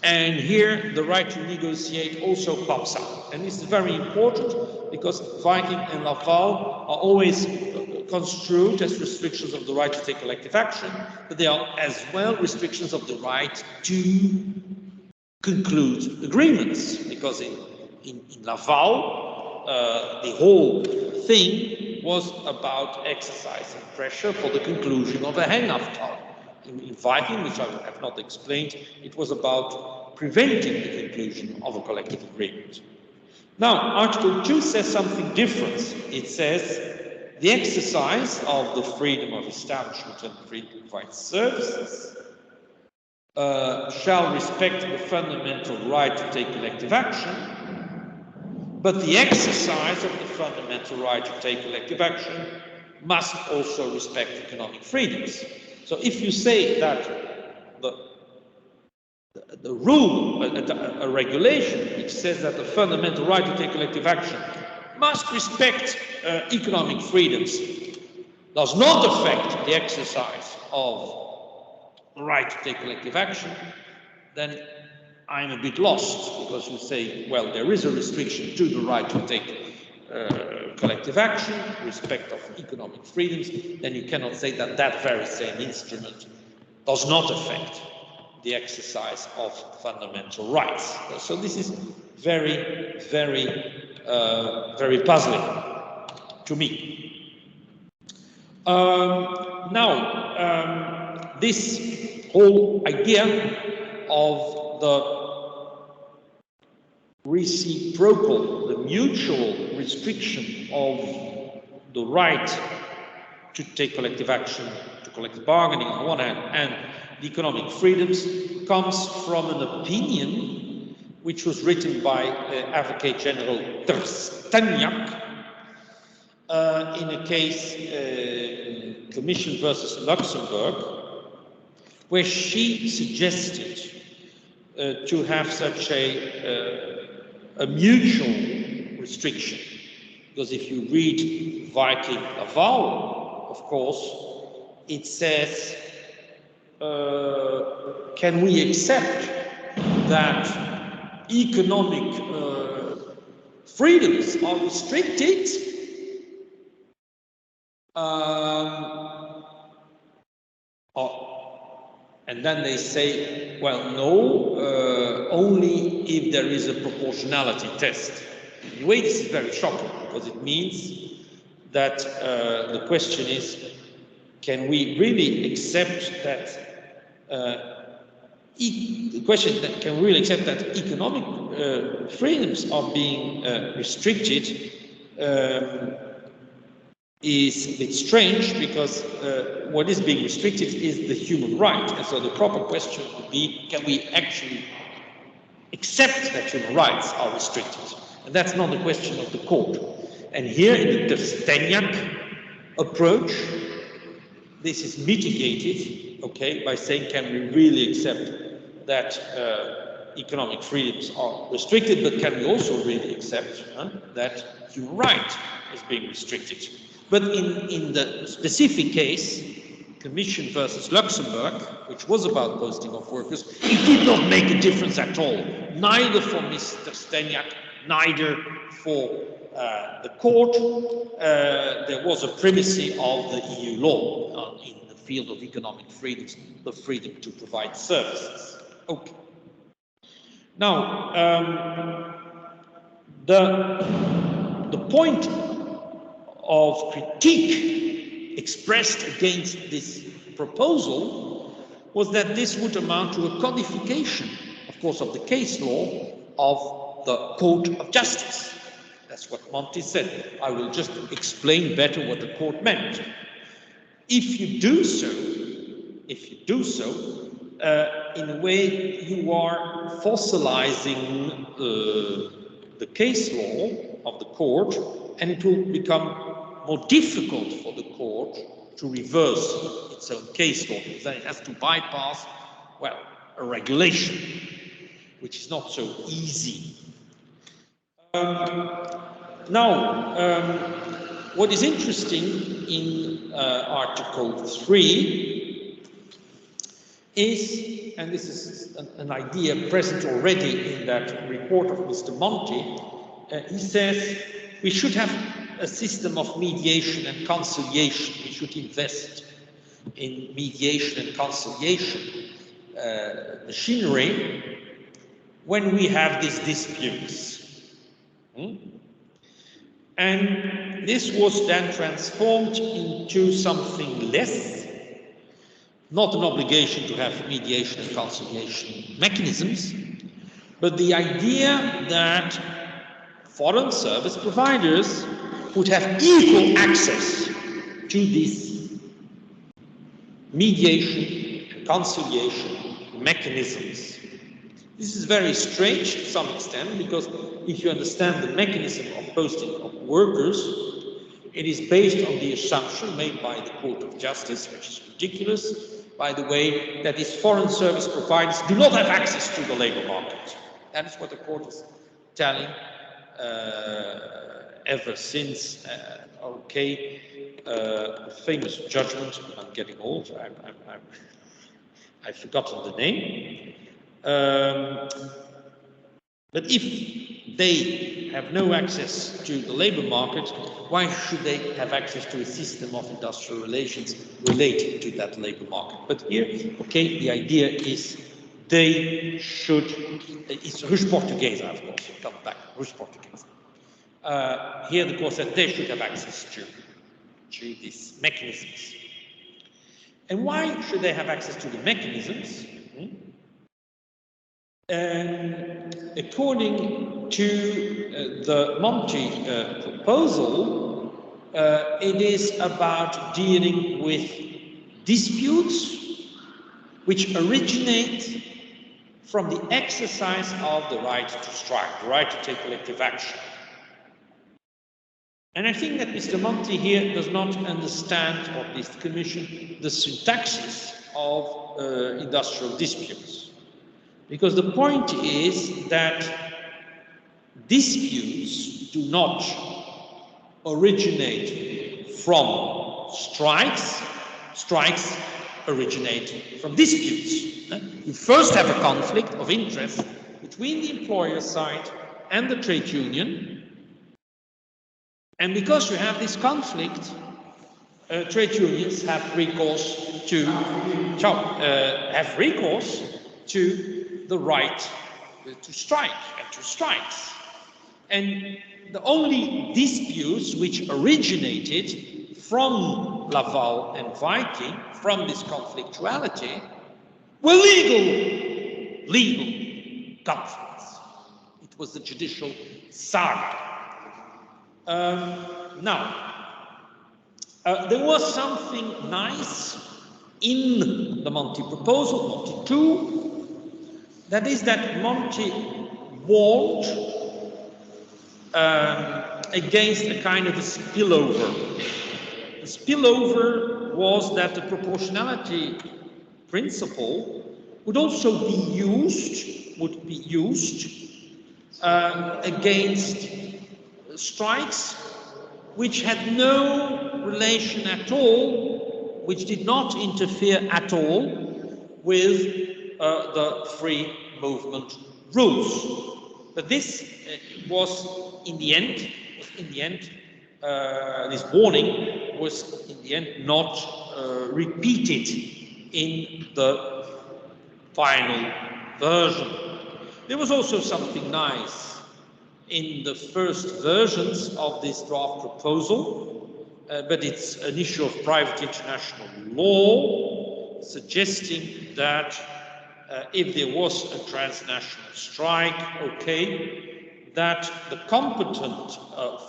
And here, the right to negotiate also pops up. And this is very important because Viking and Laval are always construed as restrictions of the right to take collective action, but they are as well restrictions of the right to conclude agreements. Because in Laval, the whole thing was about exercising pressure for the conclusion of a hang-aftal. In Viking, which I have not explained, it was about preventing the conclusion of a collective agreement. Now, Article 2 says something different. It says the exercise of the freedom of establishment and freedom to provide services shall respect the fundamental right to take collective action, but the exercise of the fundamental right to take collective action must also respect economic freedoms. So if you say that the rule, a regulation which says that the fundamental right to take collective action must respect economic freedoms, does not affect the exercise of the right to take collective action, then I'm a bit lost, because you say, well, there is a restriction to the right to take collective action, respect of economic freedoms, then you cannot say that that very same instrument does not affect the exercise of fundamental rights. So this is very, very, very puzzling to me. This whole idea of the reciprocal, the mutual restriction of the right to take collective action, to collective bargaining on one hand, and the economic freedoms comes from an opinion which was written by Advocate General Trsteniak in a case, Commission versus Luxembourg, where she suggested to have such a mutual restriction. Because if you read Viking Laval, of course, it says, can we accept that economic freedoms are restricted? And then they say, well, no, only if there is a proportionality test. In a way, this is very shocking, because it means that the question is, can we really accept that can we really accept that economic freedoms are being restricted is a bit strange, because what is being restricted is the human right. And so the proper question would be, can we actually accept that human rights are restricted? And that's not the question of the court. And here in the Trsteniak approach, this is mitigated, okay, by saying, can we really accept that economic freedoms are restricted, but can we also really accept that human right is being restricted? But in the specific case, Commission versus Luxembourg, which was about posting of workers, it did not make a difference at all, neither for Mr. Steniak, neither for the court. There was a primacy of the EU law in the field of economic freedoms, the freedom to provide services. Okay. Now, the point of critique expressed against this proposal was that this would amount to a codification, of course, of the case law of the Court of Justice. That's what Monti said. I will just explain better what the court meant. If you do so, in a way you are fossilizing the case law of the court, and it will become more difficult for the court to reverse its own case law, because then it has to bypass, well, a regulation, which is not so easy. What is interesting in Article 3 is, and this is an idea present already in that report of Mr. Monti, he says we should have a system of mediation and conciliation. We should invest in mediation and conciliation machinery when we have these disputes. And this was then transformed into something less, not an obligation to have mediation and conciliation mechanisms, but the idea that foreign service providers would have equal access to these mediation and conciliation mechanisms. This is very strange to some extent, because if you understand the mechanism of posting of workers, it is based on the assumption made by the Court of Justice, which is ridiculous, by the way, that these foreign service providers do not have access to the labor market. That is what the court is telling ever since, a famous judgment. I'm getting old, I've forgotten the name. But if they have no access to the labor market, why should they have access to a system of industrial relations related to that labor market? But here, the idea is they should, it's Rus Portuguesa, of course, come back, Rus Portuguesa. Here the court said they should have access to these mechanisms. And why should they have access to the mechanisms? According to the Monti proposal, it is about dealing with disputes which originate from the exercise of the right to strike, the right to take collective action. And I think that Mr. Monti here does not understand, or at least the Commission, the syntaxis of industrial disputes. Because the point is that disputes do not originate from strikes. Strikes originate from disputes. You first have a conflict of interest between the employer side and the trade union. And because you have this conflict, trade unions have recourse to the right to strike and to strikes. And the only disputes which originated from Laval and Viking, from this conflictuality, were legal conflicts. It was the judicial saga. There was something nice in the Monti proposal, Monti II, that is that Monti warned against a kind of a spillover. The spillover was that the proportionality principle would also be used, against strikes which had no relation at all, which did not interfere at all with the free movement rules. But this was in the end, this warning was in the end not repeated in the final version. There was also something nice in the first versions of this draft proposal, but it's an issue of private international law, suggesting that if there was a transnational strike, that the competent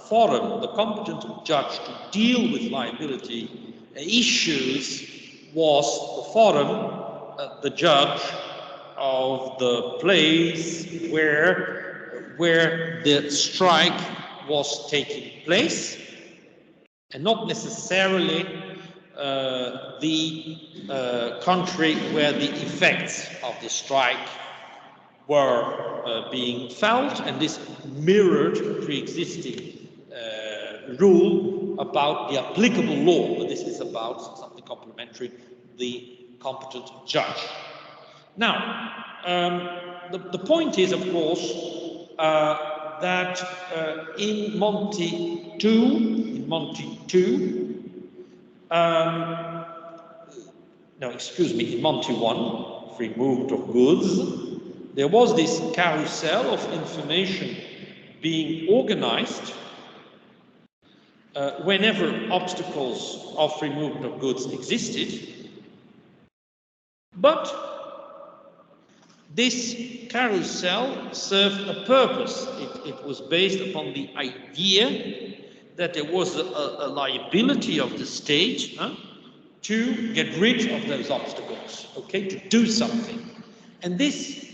forum, the competent judge to deal with liability issues was the forum, the judge of the place where the strike was taking place, and not necessarily the country where the effects of the strike were being felt, and this mirrored pre-existing rule about the applicable law, but this is about something complementary, the competent judge. Now, the point is, of course, that in Monti II, in Monti I, free movement of goods, there was this carousel of information being organized whenever obstacles of free movement of goods existed, but this carousel served a purpose. It was based upon the idea that there was a liability of the state to get rid of those obstacles, to do something. And this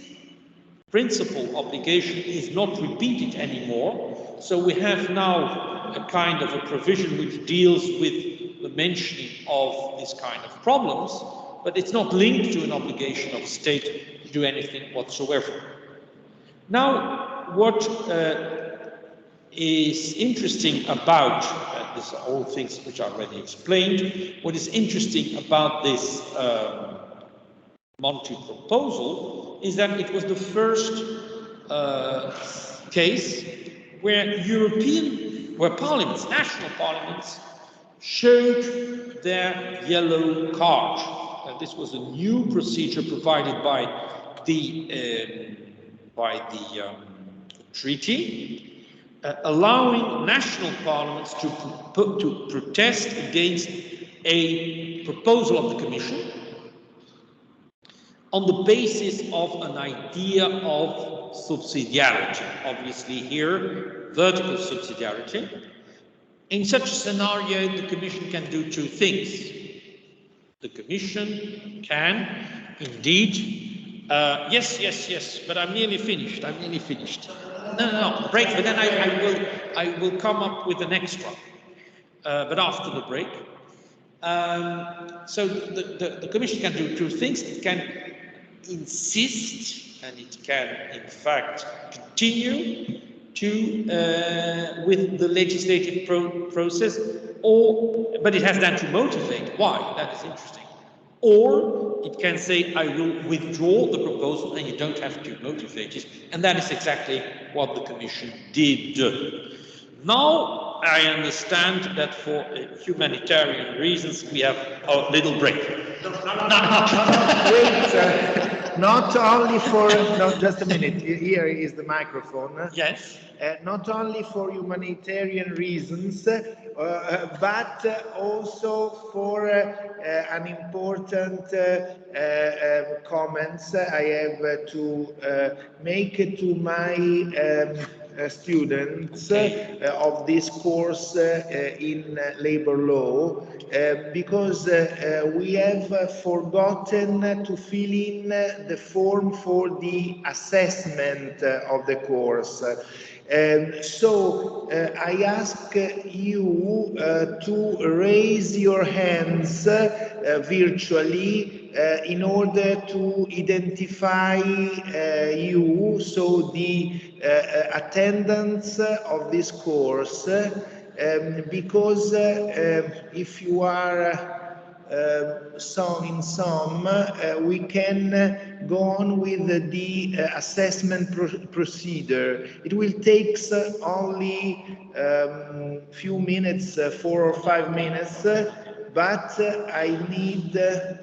principal obligation is not repeated anymore, so we have now a kind of a provision which deals with the mentioning of this kind of problems, but it's not linked to an obligation of the state to do anything whatsoever. Now, what is interesting about, these are all things which are already explained, what is interesting about this Monti proposal is that it was the first case where parliaments, national parliaments, showed their yellow card. This was a new procedure provided by the treaty, allowing national parliaments to protest against a proposal of the Commission on the basis of an idea of subsidiarity. Obviously here, vertical subsidiarity. In such a scenario, the Commission can do two things. The Commission can indeed, yes, but I'm nearly finished. No, break, but then I will come up with an extra, but after the break. So the Commission can do two things. It can insist, and it can, in fact, continue to with the legislative process, but it has then to motivate why. That is interesting. Or it can say, I will withdraw the proposal, and you don't have to motivate it. And that is exactly what the Commission did. Now, I understand that for humanitarian reasons, we have a little break. Not only for, no, just a minute, here is the microphone. Yes. Not only for humanitarian reasons, but also for an important comments I have to make to my students of this course in labor law, because we have forgotten to fill in the form for the assessment of the course. So I ask you to raise your hands virtually in order to identify you, so the attendance of this course, because if you are we can go on with the assessment procedure. It will take only few minutes, 4 or 5 minutes, but I need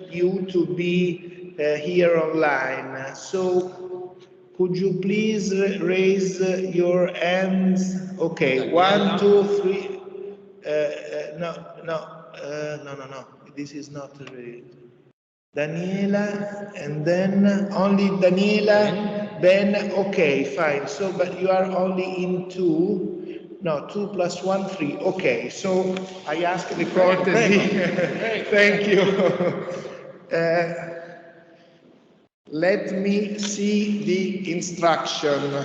you to be here online. So could you please raise your hands? Okay, 1, 2, 3. No. This is not really. Daniela, and then only Daniela, Ben, okay, fine. So, but you are only in 2. No, 2 plus 1, 3. Okay, so I ask the courtesy. Thank you. Let me see the instruction.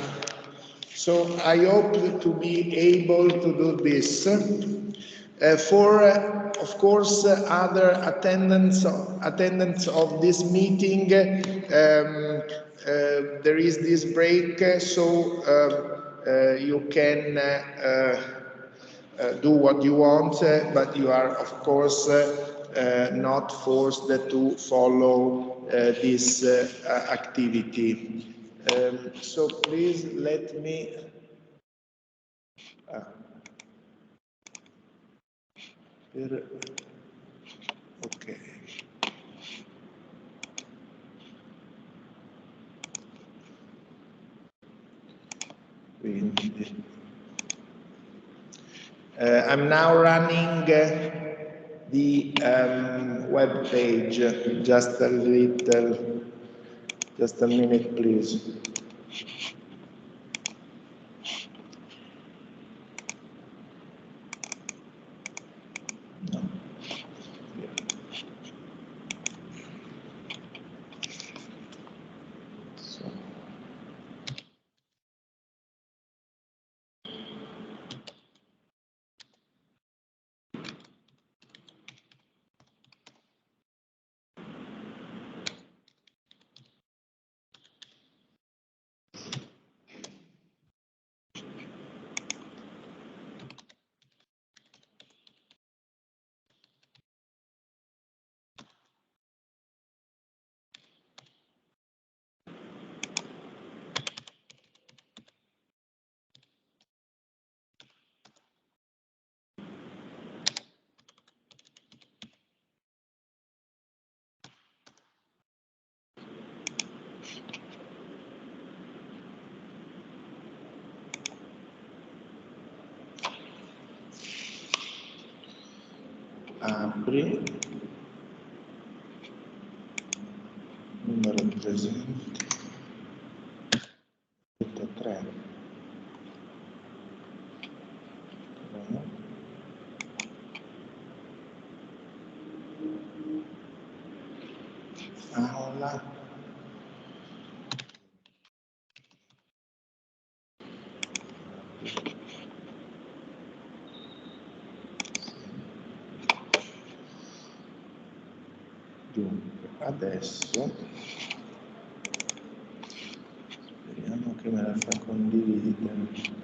So I hope to be able to do this. Of course, other attendants of this meeting, there is this break, so you can do what you want, but you are, of course, not forced to follow this activity. So please let me... Okay. I'm now running the web page. Just a minute, please. Apri, numero 0. presenti. Tutte e tre. Aula. Dunque, adesso speriamo che me la fa condividere.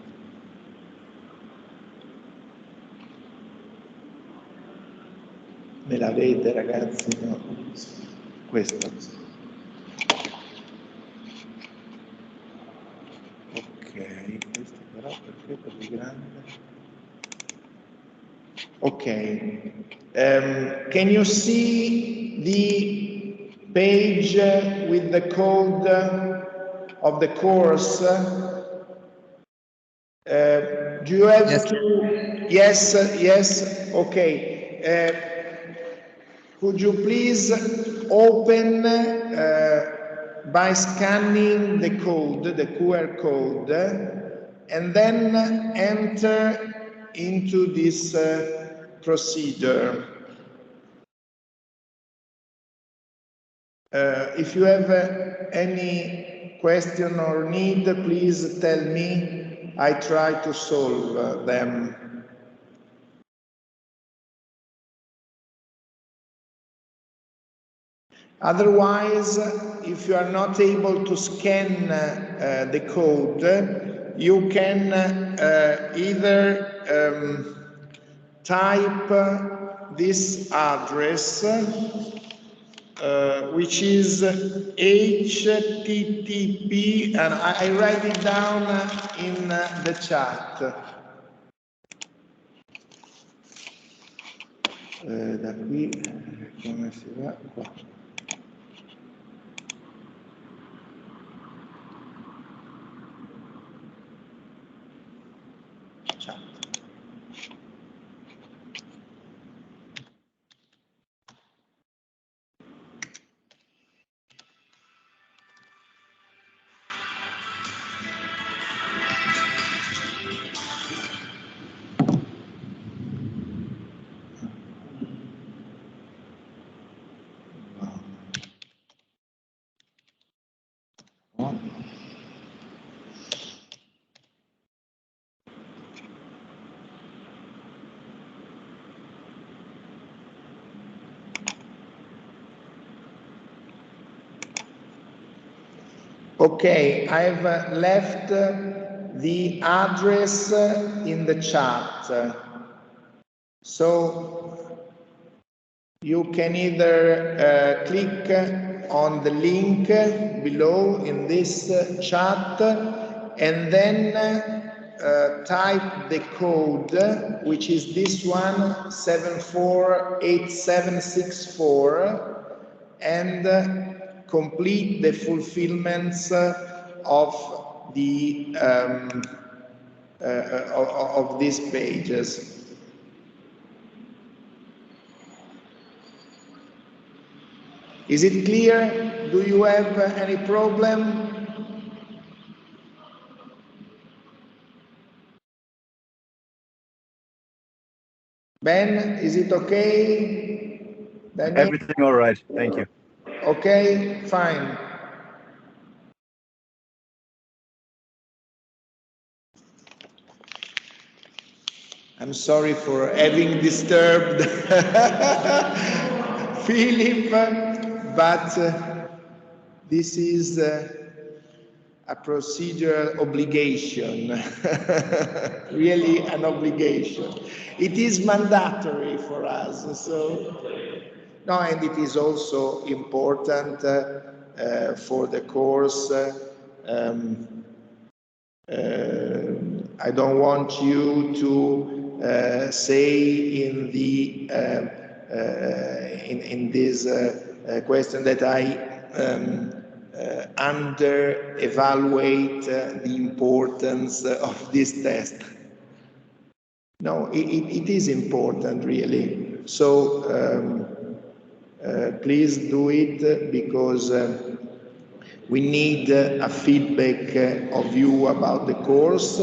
Me la vede, ragazzi? No. Questo. Ok, questo però perché è così grande? Ok. Can you see the page with the code of the course? Do you have Yes. to? Yes, yes. Okay. Could you please open by scanning the code, the QR code, and then enter into this procedure? If you have any question or need, please tell me. I try to solve them. Otherwise, if you are not able to scan the code, you can either type this address, which is HTTP, and I write it down in the chat. Da qui, come si va? Qua. Chat. Okay, I've left the address in the chat. So you can either click on the link below in this chat and then type the code, which is this one, 748764, and complete the fulfillments of the of these pages. Is it clear? Do you have any problem? Ben, is it okay? Daniel? Everything all right, thank you. Okay, fine. I'm sorry for having disturbed Philip, but this is a procedural obligation, really an obligation. It is mandatory for us, so no, and it is also important for the course. I don't want you to say in the in this question that I under evaluate the importance of this test. No, it is important, really. So please do it, because We need a feedback of you about the course,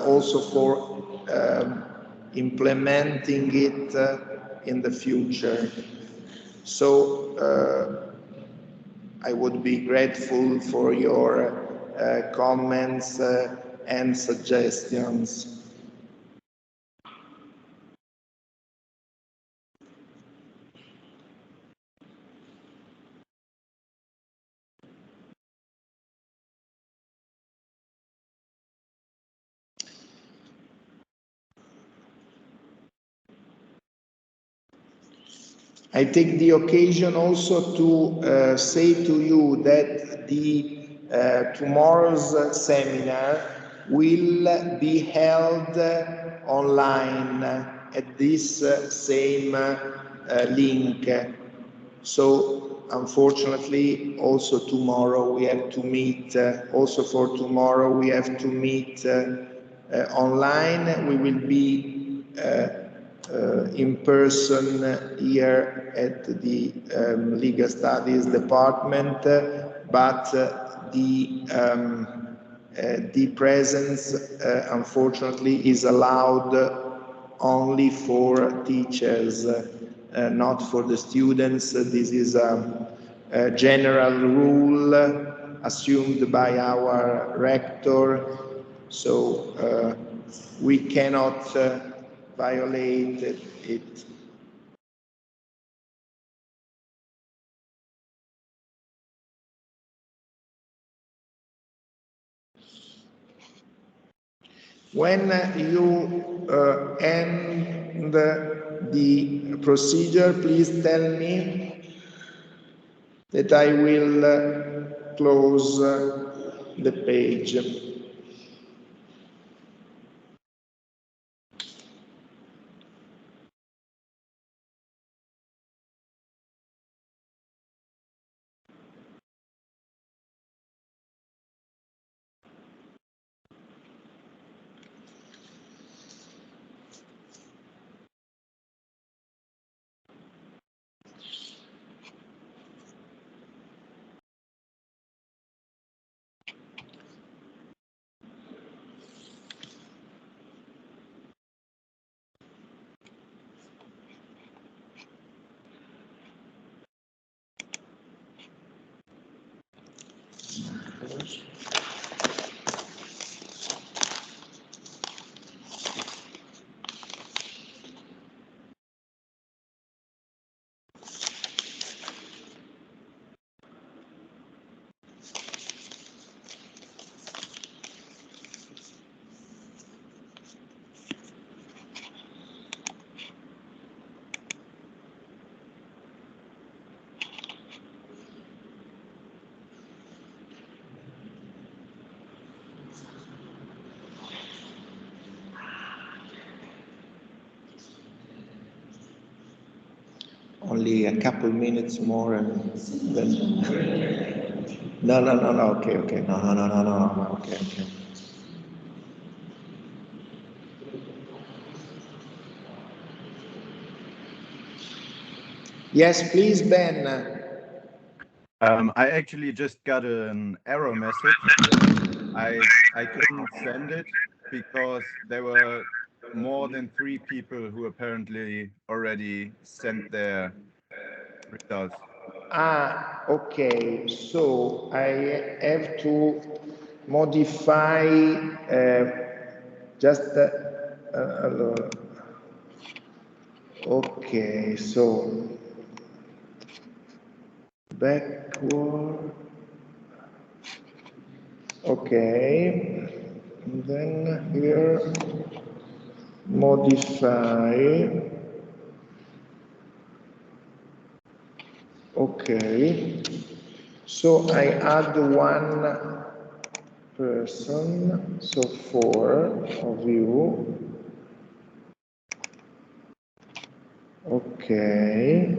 also for implementing it in the future. So I would be grateful for your comments and suggestions. I take the occasion also to say to you that the tomorrow's seminar will be held online at this same link. So unfortunately, also tomorrow we have to meet, also for tomorrow we have to meet online. We will be in person here at the Legal Studies Department, but the presence unfortunately is allowed only for teachers, not for the students. This is a general rule assumed by our rector, so we cannot violate it. When you end the procedure, please tell me that I will close the page. Only a couple minutes more and then... No, okay, no, okay. Yes, please, Ben. I actually just got an error message. I couldn't send it because there were more than 3 people who apparently already sent their results. Okay, so I have to modify okay, so backward, okay, and then here modify, okay, so I add one person, so 4 of you. Okay.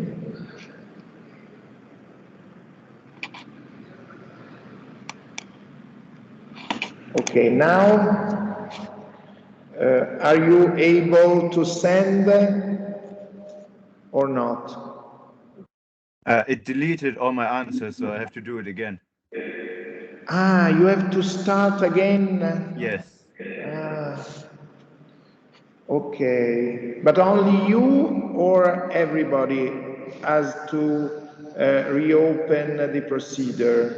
Okay, now are you able to send or not? It deleted all my answers, so I have to do it again. Ah, you have to start again? Yes. Ah, okay. But only you or everybody has to reopen the procedure?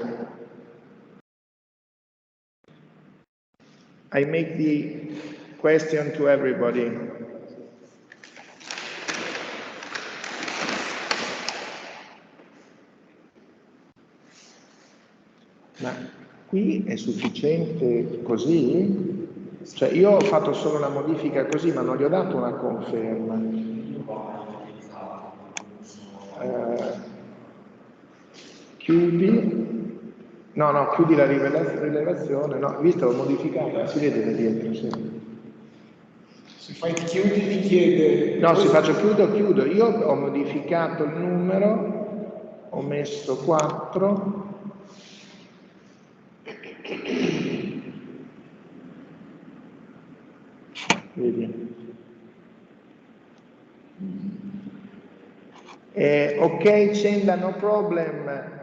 I make the question to everybody. Ma qui è sufficiente così? Cioè io ho fatto solo una modifica così, ma non gli ho dato una conferma. Chiudi. No, chiudi la rilevazione. No, visto, l'ho modificata, si vede da dietro. Sì. Se fai chiudi ti chiede... No, se faccio chiudo. Io ho modificato il numero, ho messo 4. Vedi? Okay, Cenda, no problem.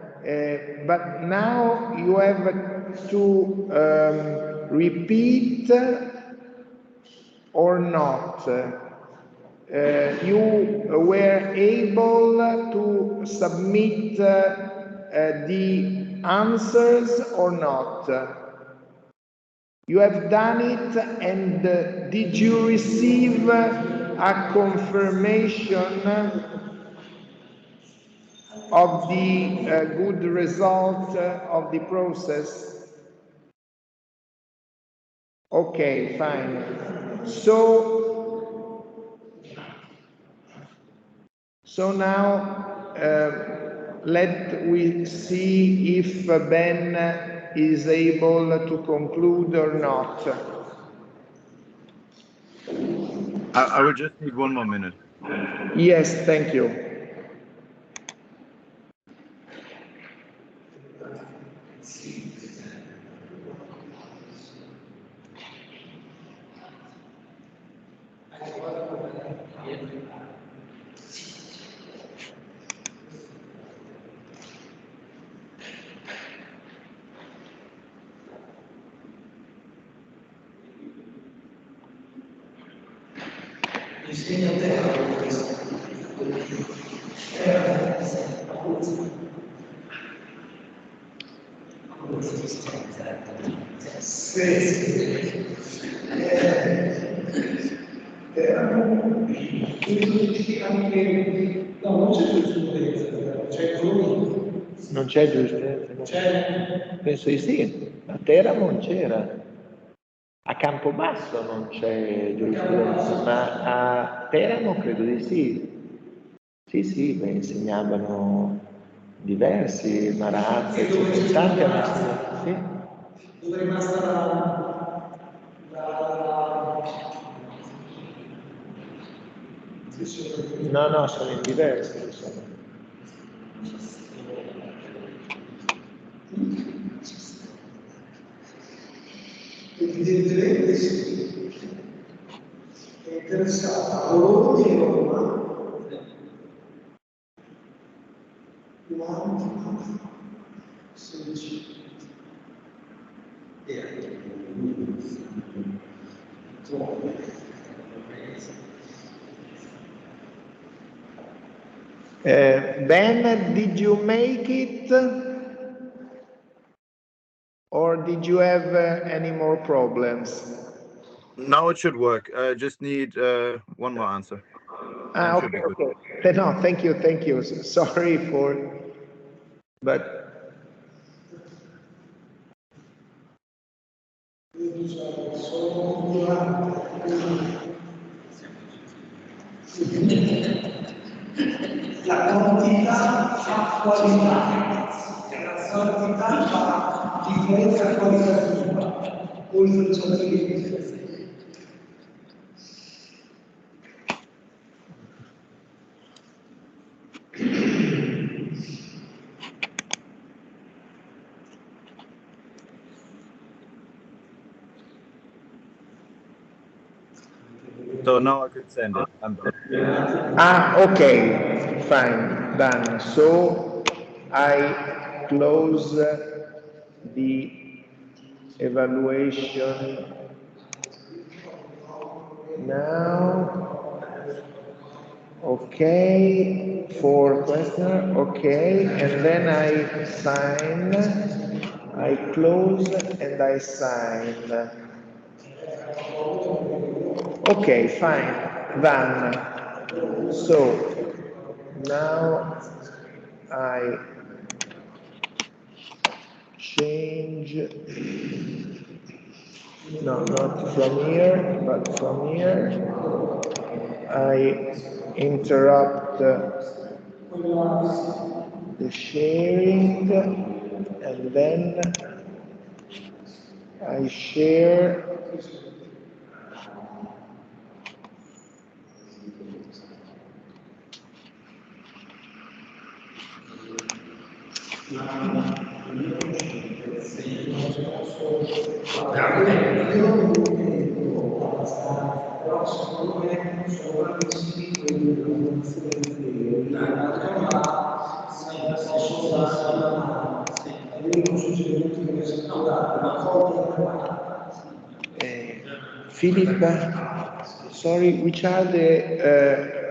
But now you have to repeat or not. You were able to submit the answers or not? You have done it, and did you receive a confirmation of the good result of the process? Okay, fine. So now let we see if Ben is able to conclude or not. I will just need 1 more minute. Yes, thank you. Non c'è giurisprudenza? C'è. Penso di sì. A Teramo non c'era. A Campobasso non c'è giurisprudenza, ma a Teramo credo di sì. Sì, beh, insegnavano diversi, Marazza, eccetera. Tanti hanno insegnato, sì. Dove è rimasta la... No, sono in diversi, insomma. Evidentemente sì. È interessata a loro e a Roma. Ben, did you make it? Or did you have any more problems? Now it should work. I just need 1 more answer. Okay. No, thank you. Sorry but La quantità fa qualità, la quantità fa differenza qualitativa, oltre ciò che differenza. So now I can send it. Okay, fine, done. So I close the evaluation now. Okay, for questioner, okay, and then I sign, I close and I sign. Okay, fine, done. So now I change, no, not from here, but from here. I interrupt the sharing, and then I share. Philip, sorry, which are the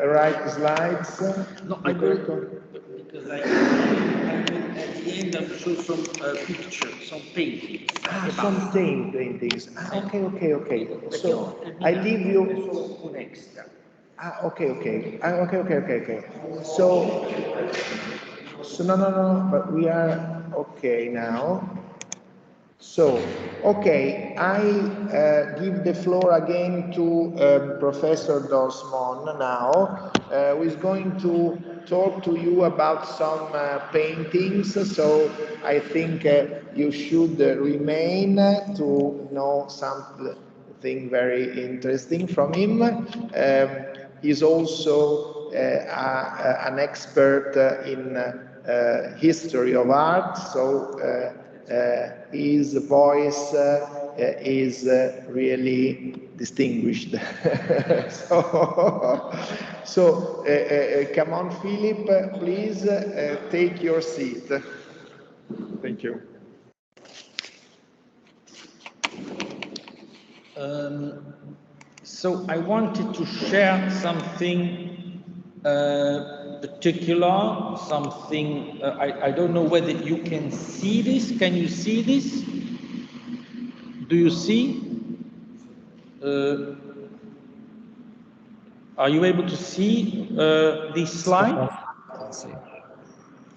right slides? No, I will, because I will at the end I'll show some pictures, some paintings. Some paintings. Okay. So I leave you. Next. Okay. Okay. So no, but we are okay now. So, okay, I give the floor again to Professor Dorsmon now, who is going to talk to you about some paintings. So I think you should remain to know something very interesting from him. He's also an expert in history of art, so his voice is really distinguished. so come on, Philip, please take your seat. Thank you. So I wanted to share something particular, something, I don't know whether you can see this. Can you see this? Do you see? Are you able to see this slide?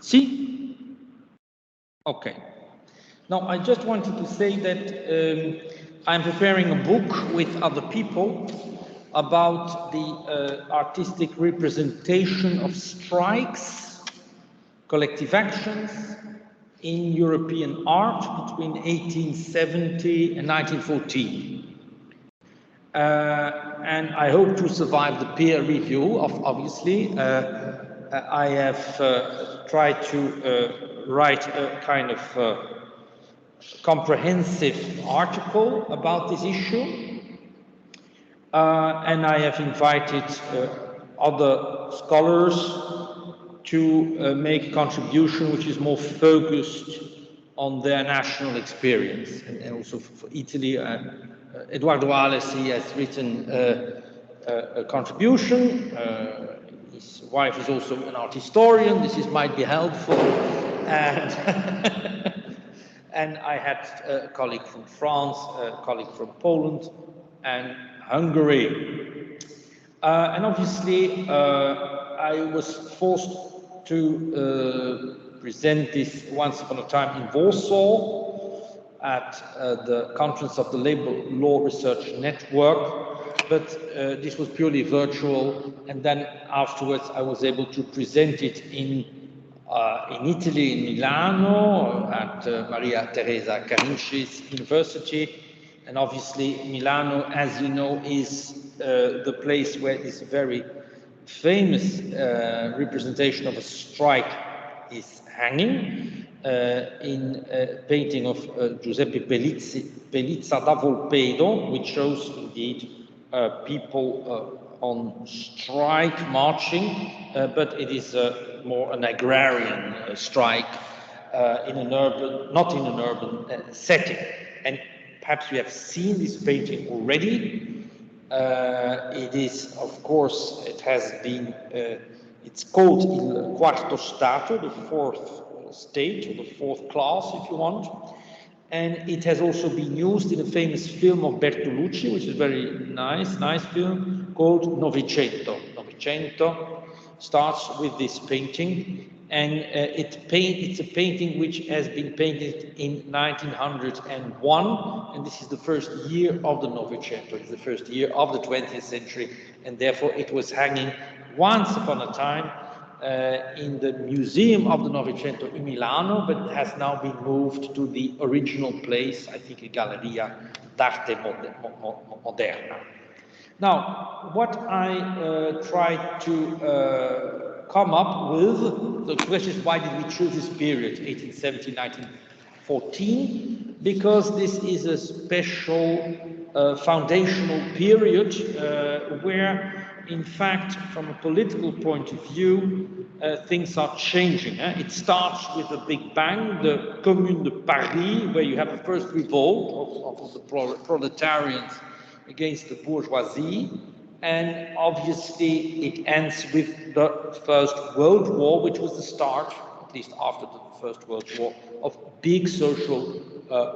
See? Okay. Now, I just wanted to say that I'm preparing a book with other people about the artistic representation of strikes, collective actions in European art between 1870 and 1914. And I hope to survive the peer review of, obviously. I have tried to write a kind of comprehensive article about this issue. And I have invited other scholars to make a contribution which is more focused on their national experience. And also for Italy, Eduardo Alessi has written a contribution. His wife is also an art historian. This might be helpful. And and I had a colleague from France, a colleague from Poland, and Hungary. And obviously, I was forced to present this once upon a time in Warsaw at the conference of the Labor Law Research Network, but this was purely virtual. And then afterwards, I was able to present it in Italy, in Milano, at Maria Teresa Carinci's University. And obviously, Milano, as you know, is the place where this very famous representation of a strike is hanging, in a painting of Giuseppe Pellizza da Volpedo, which shows indeed people on strike marching, but it is more an agrarian strike in an urban, not in an urban setting. And perhaps you have seen this painting already. It is, of course, it has been, it's called Il Quarto Stato, the fourth state, or the fourth class, if you want. And it has also been used in a famous film of Bertolucci, which is very nice film, called Novecento. Novecento starts with this painting, and it's a painting which has been painted in 1901, and this is the first year of the Novecento. It's the first year of the 20th century, and therefore it was hanging once upon a time in the Museum of the Novecento in Milano, but has now been moved to the original place, I think, in Galleria d'Arte Moderna. Now, what I tried to come up with, the question is, why did we choose this period, 1870, 1914? Because this is a special foundational period where, in fact, from a political point of view, things are changing. It starts with the Big Bang, the Commune de Paris, where you have a first revolt of the proletarians against the bourgeoisie, and obviously it ends with the First World War, which was the start, at least after the First World War, of big social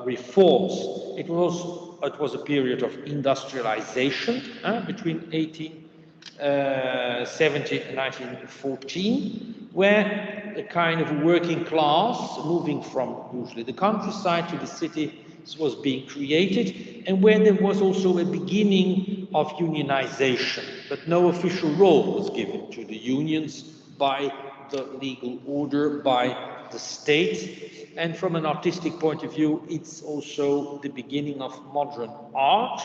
reforms. It was a period of industrialization between 1870 and 1914, where a kind of working class moving from usually the countryside to the city was being created, and where there was also a beginning of unionization, but no official role was given to the unions by the legal order, by the state. And from an artistic point of view, it's also the beginning of modern art.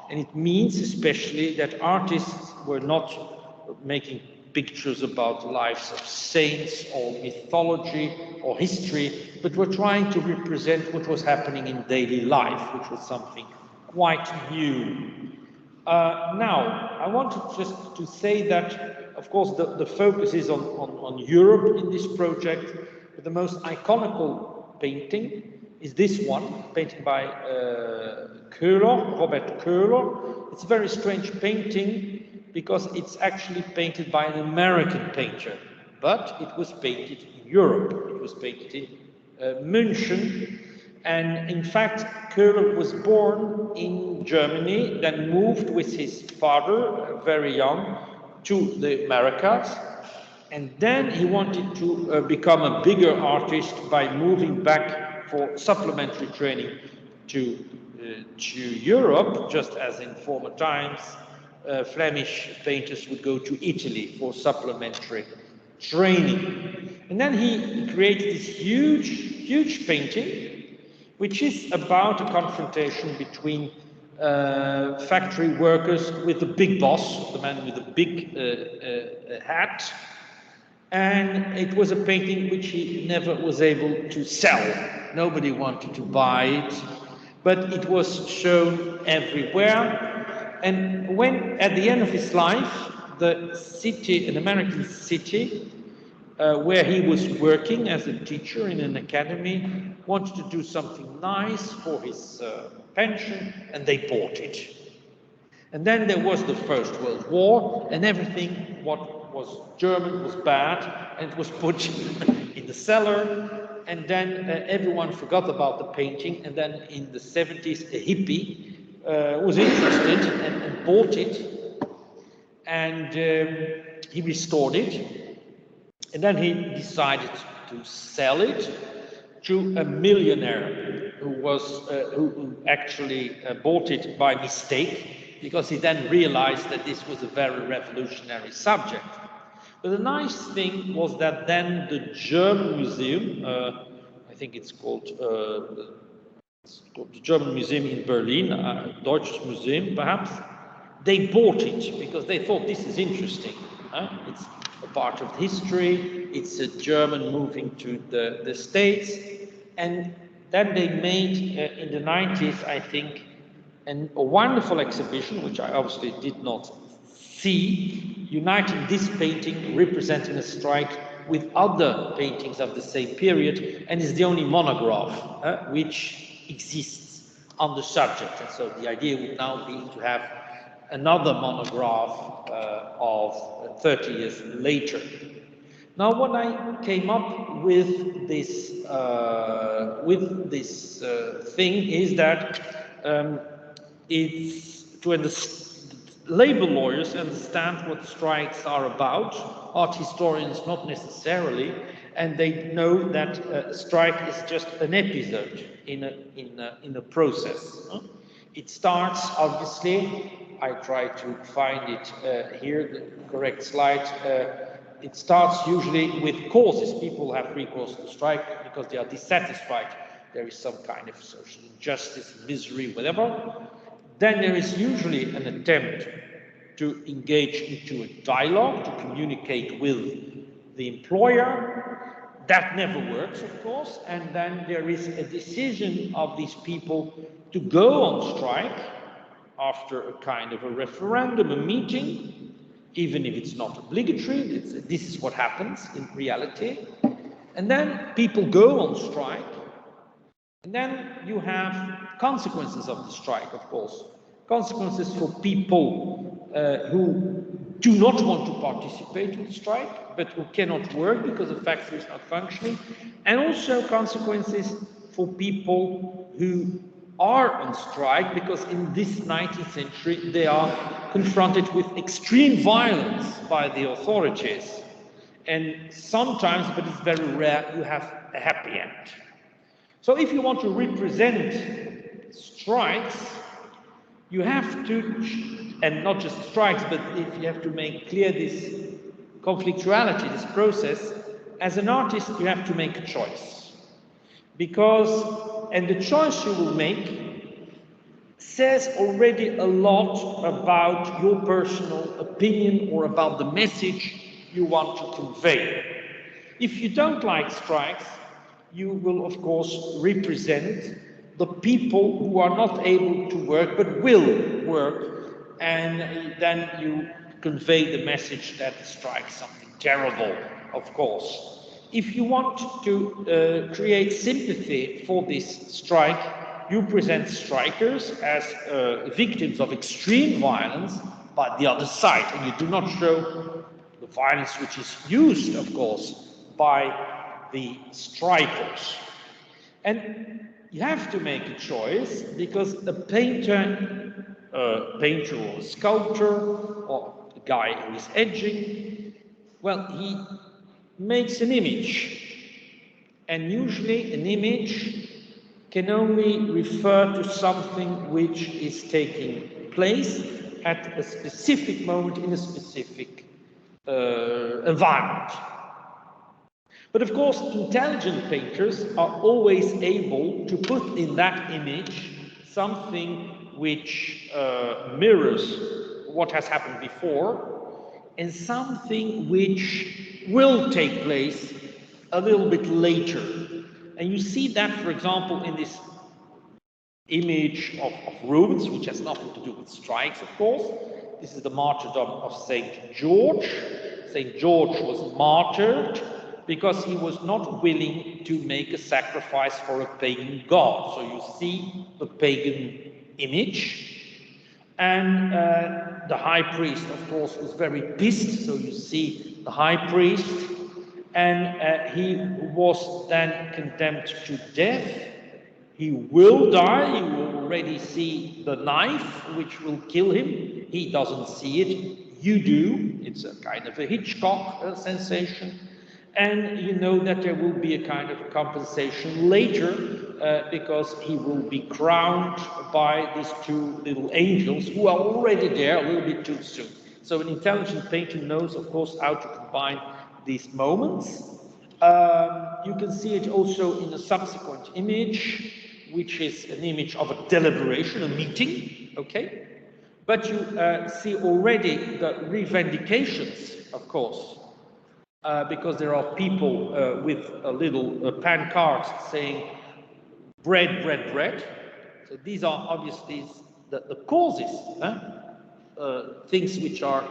And it means especially that artists were not making pictures about lives of saints or mythology or history, but were trying to represent what was happening in daily life, which was something quite new. Now, I wanted just to say that, of course, the focus is on Europe in this project, but the most iconical painting is this one, painted by Köhler, Robert Köhler. It's a very strange painting because it's actually painted by an American painter, but it was painted in Europe. It was painted in München. And in fact, Köhler was born in Germany, then moved with his father, very young, to the Americas. And then he wanted to become a bigger artist by moving back for supplementary training to Europe, just as in former times, Flemish painters would go to Italy for supplementary training. And then he created this huge painting, which is about a confrontation between factory workers with the big boss, the man with the big hat. And it was a painting which he never was able to sell. Nobody wanted to buy it, but it was shown everywhere. And when, at the end of his life, the city, an American city, where he was working as a teacher in an academy, wanted to do something nice for his pension, and they bought it. And then there was the First World War, and everything what was German was bad, and it was put in the cellar, and then everyone forgot about the painting, and then in the 70s, a hippie was interested and bought it, and he restored it, and then he decided to sell it to a millionaire who actually bought it by mistake, because he then realized that this was a very revolutionary subject. But the nice thing was that then the German Museum, I think it's called the German Museum in Berlin, Deutsches Museum perhaps, they bought it because they thought this is interesting. It's a part of history, it's a German moving to the States, and then they made in the 90s, I think, a wonderful exhibition, which I obviously did not see, uniting this painting representing a strike with other paintings of the same period, and is the only monograph which exists on the subject. And so the idea would now be to have another monograph of 30 years later. Now, when I came up with this thing is that it's to understand. Labor lawyers understand what strikes are about, art historians not necessarily, and they know that strike is just an episode in a process. It starts, obviously, I try to find it here, the correct slide. It starts usually with causes. People have recourse to strike because they are dissatisfied. There is some kind of social injustice, misery, whatever. Then there is usually an attempt to engage into a dialogue, to communicate with the employer. That never works, of course, and then there is a decision of these people to go on strike after a kind of a referendum, a meeting, even if it's not obligatory. This is what happens in reality. And then people go on strike, and then you have consequences of the strike, of course. Consequences for people who do not want to participate in the strike, but who cannot work because the factory is not functioning. And also consequences for people who are on strike, because in this 19th century they are confronted with extreme violence by the authorities. And sometimes, but it's very rare, you have a happy end. So if you want to represent strikes, you have to, and not just strikes, but if you have to make clear this conflictuality, this process, as an artist, you have to make a choice. Because, and the choice you will make says already a lot about your personal opinion or about the message you want to convey. If you don't like strikes, you will, of course, represent the people who are not able to work but will work, and then you convey the message that the strike is something terrible, of course. If you want to create sympathy for this strike, you present strikers as victims of extreme violence by the other side, and you do not show the violence which is used, of course, by the strikers. And you have to make a choice, because a painter or a sculptor or a guy who is edging, well, he makes an image, and usually an image can only refer to something which is taking place at a specific moment in a specific environment. But of course, intelligent painters are always able to put in that image something which mirrors what has happened before, and something which will take place a little bit later. And you see that, for example, in this image of Rubens, which has nothing to do with strikes, of course. This is the martyrdom of St. George. St. George was martyred because he was not willing to make a sacrifice for a pagan god. So you see the pagan image. And the high priest, of course, was very pissed. So you see the high priest, and he was then condemned to death. He will die. You will already see the knife, which will kill him. He doesn't see it. You do. It's a kind of a Hitchcock sensation. And you know that there will be a kind of compensation later, because he will be crowned by these two little angels who are already there a little bit too soon. So an intelligent painter knows, of course, how to combine these moments. You can see it also in a subsequent image, which is an image of a deliberation, a meeting, okay? But you see already the revendications, of course, because there are people with a little pancart saying, bread, bread, bread. So these are obviously the causes. things which are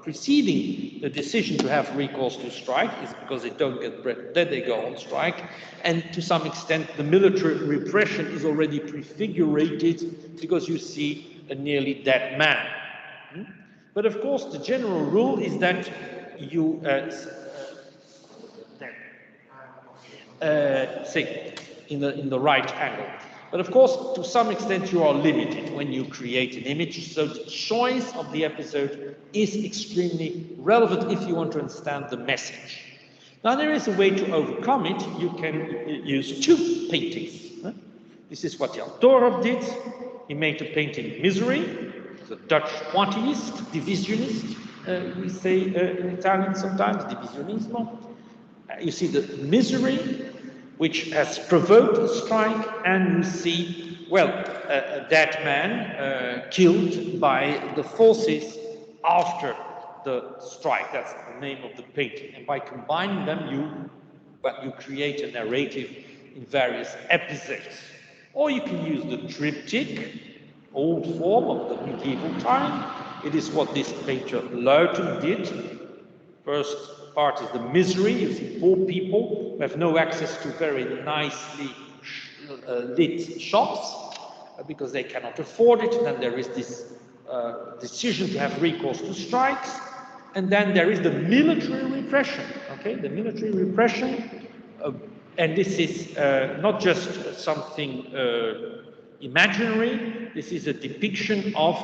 preceding the decision to have recourse to strike is because they don't get bread, then they go on strike, and to some extent the military repression is already prefigurated because you see a nearly dead man. But of course the general rule is that you see in the right angle. But of course, to some extent, you are limited when you create an image. So the choice of the episode is extremely relevant if you want to understand the message. Now, there is a way to overcome it. You can use two paintings. This is what Jan Toorop did. He made a painting, Misery, the Dutch pointillist, divisionist, we say in Italian sometimes, divisionismo. You see the misery, which has provoked a strike, and you see, well, a dead man killed by the forces after the strike. That's the name of the painting. And by combining them, you create a narrative in various episodes. Or you can use the triptych, old form of the medieval time. It is what this painter Luiten did. First part is the misery. You see poor people who have no access to very nicely lit shops because they cannot afford it. Then there is this decision to have recourse to strikes. And then there is the military repression, okay? The military repression, and this is not just something imaginary. This is a depiction of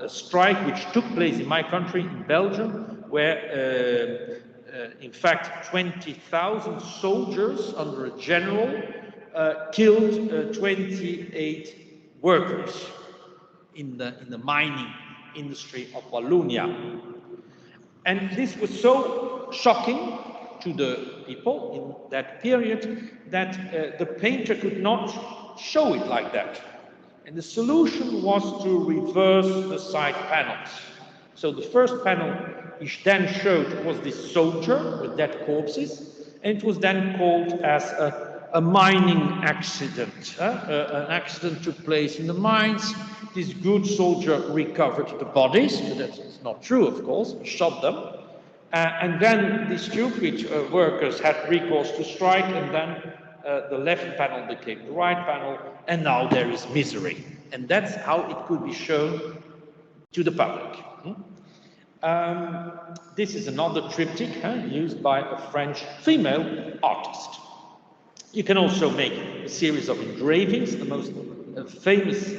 a strike which took place in my country, in Belgium, where in fact 20,000 soldiers under a general killed 28 workers in the mining industry of Wallonia. And this was so shocking to the people in that period that the painter could not show it like that. And the solution was to reverse the side panels. So the first panel he then showed was this soldier with dead corpses, and it was then called as a mining accident. An accident took place in the mines. This good soldier recovered the bodies, but that's not true, of course, shot them. And then the stupid workers had recourse to strike, and then the left panel became the right panel, and now there is misery. And that's how it could be shown to the public. This is another triptych used by a French female artist. You can also make a series of engravings. The most famous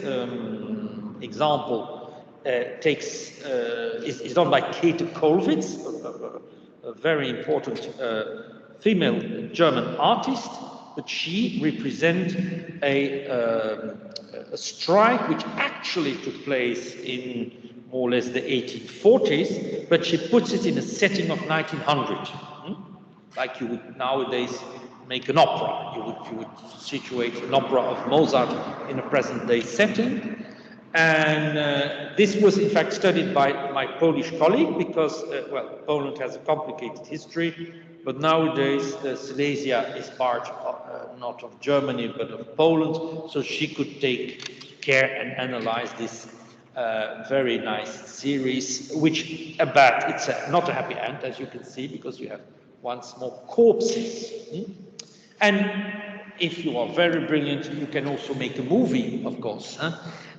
example is done by Käthe Kollwitz, a very important female German artist, but she represents a strike which actually took place in more or less the 1840s, but she puts it in a setting of 1900, like you would nowadays make an opera. You would situate an opera of Mozart in a present-day setting. And this was in fact studied by my Polish colleague because, well, Poland has a complicated history, but nowadays Silesia is part of, not of Germany, but of Poland, so she could take care and analyze this very nice series, which it's not a happy end, as you can see, because you have once more corpses. And if you are very brilliant, you can also make a movie, of course.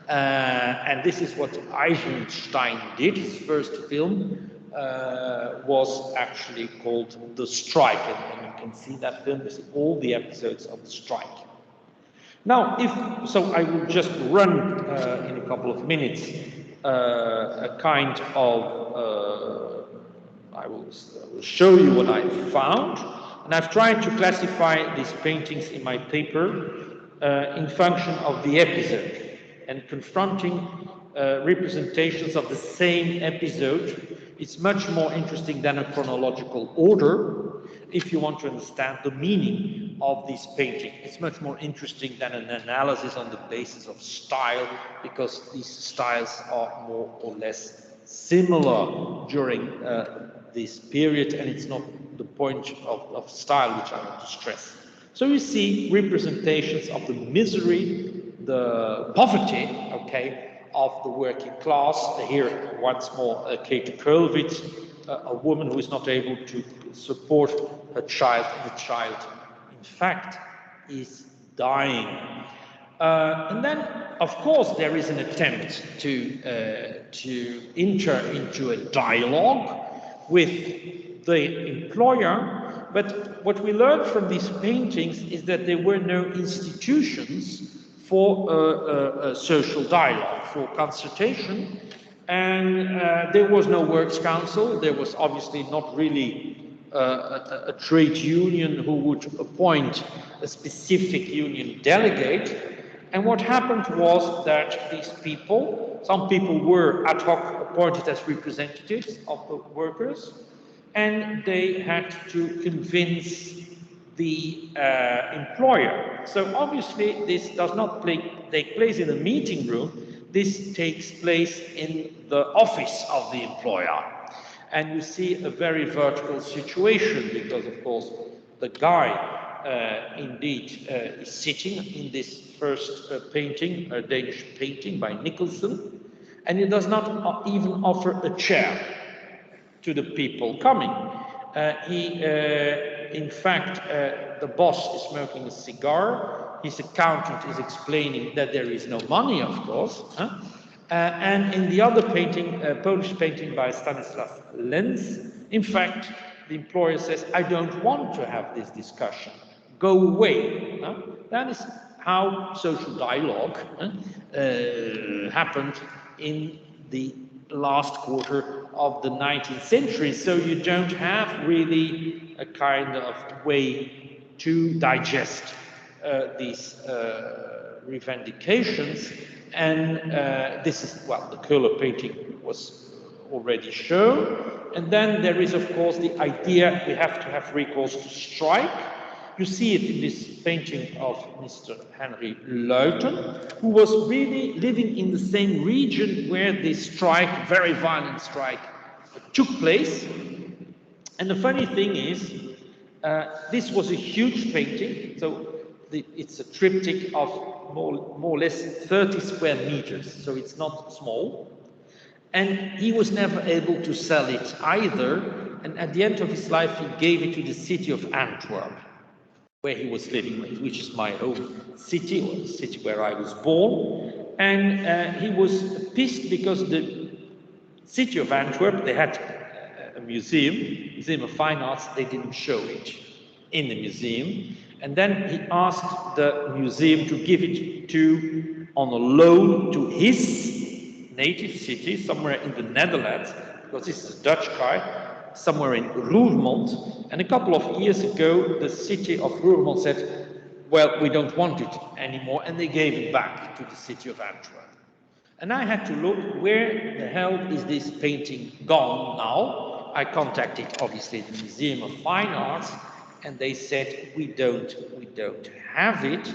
And this is what Eisenstein did. His first film was actually called The Strike, and you can see that film is all the episodes of The Strike. Now, so I will just run in a couple of minutes a kind of, I will show you what I found, and I've tried to classify these paintings in my paper in function of the episode, and confronting representations of the same episode. It's much more interesting than a chronological order if you want to understand the meaning of this painting. It's much more interesting than an analysis on the basis of style, because these styles are more or less similar during this period, and it's not the point of style which I want to stress. So you see representations of the misery, the poverty, okay, of the working class. Here, once more, Kate Kollwitz, a woman who is not able to support her child, and the child, in fact, is dying. And then, of course, there is an attempt to enter into a dialogue with the employer, but what we learned from these paintings is that there were no institutions for social dialogue, for consultation, and there was no works council. There was obviously not really a trade union who would appoint a specific union delegate. And what happened was that these people, some people were ad hoc appointed as representatives of the workers, and they had to convince the employer. So obviously this does not take place in a meeting room, this takes place in the office of the employer. And you see a very vertical situation because, of course, the guy indeed is sitting in this first painting, a Danish painting by Nicholson, and he does not even offer a chair to the people coming. In fact, the boss is smoking a cigar, his accountant is explaining that there is no money, of course, and in the other painting, a Polish painting by Stanisław Lenz, in fact, the employer says, I don't want to have this discussion, go away. That is how social dialogue happened in the last quarter of the 19th century. So you don't have really a kind of way to digest these revendications. And this is, well, the Köhler painting was already shown. And then there is, of course, the idea we have to have recourse to strike. You see it in this painting of Mr. Henry Leuten, who was really living in the same region where this strike, very violent strike, took place. And the funny thing is, this was a huge painting, so it's a triptych of more or less 30 square meters, so it's not small. And he was never able to sell it either, and at the end of his life he gave it to the city of Antwerp, where he was living, which is my home city, or the city where I was born. And he was pissed because the city of Antwerp, they had a museum of fine arts, they didn't show it in the museum. And then he asked the museum to give it on a loan to his native city, somewhere in the Netherlands, because this is a Dutch guy, somewhere in Roermond. And a couple of years ago, the city of Roermond said, well, we don't want it anymore, and they gave it back to the city of Antwerp. And I had to look, where the hell is this painting gone now? I contacted, obviously, the Museum of Fine Arts, and they said, we don't have it.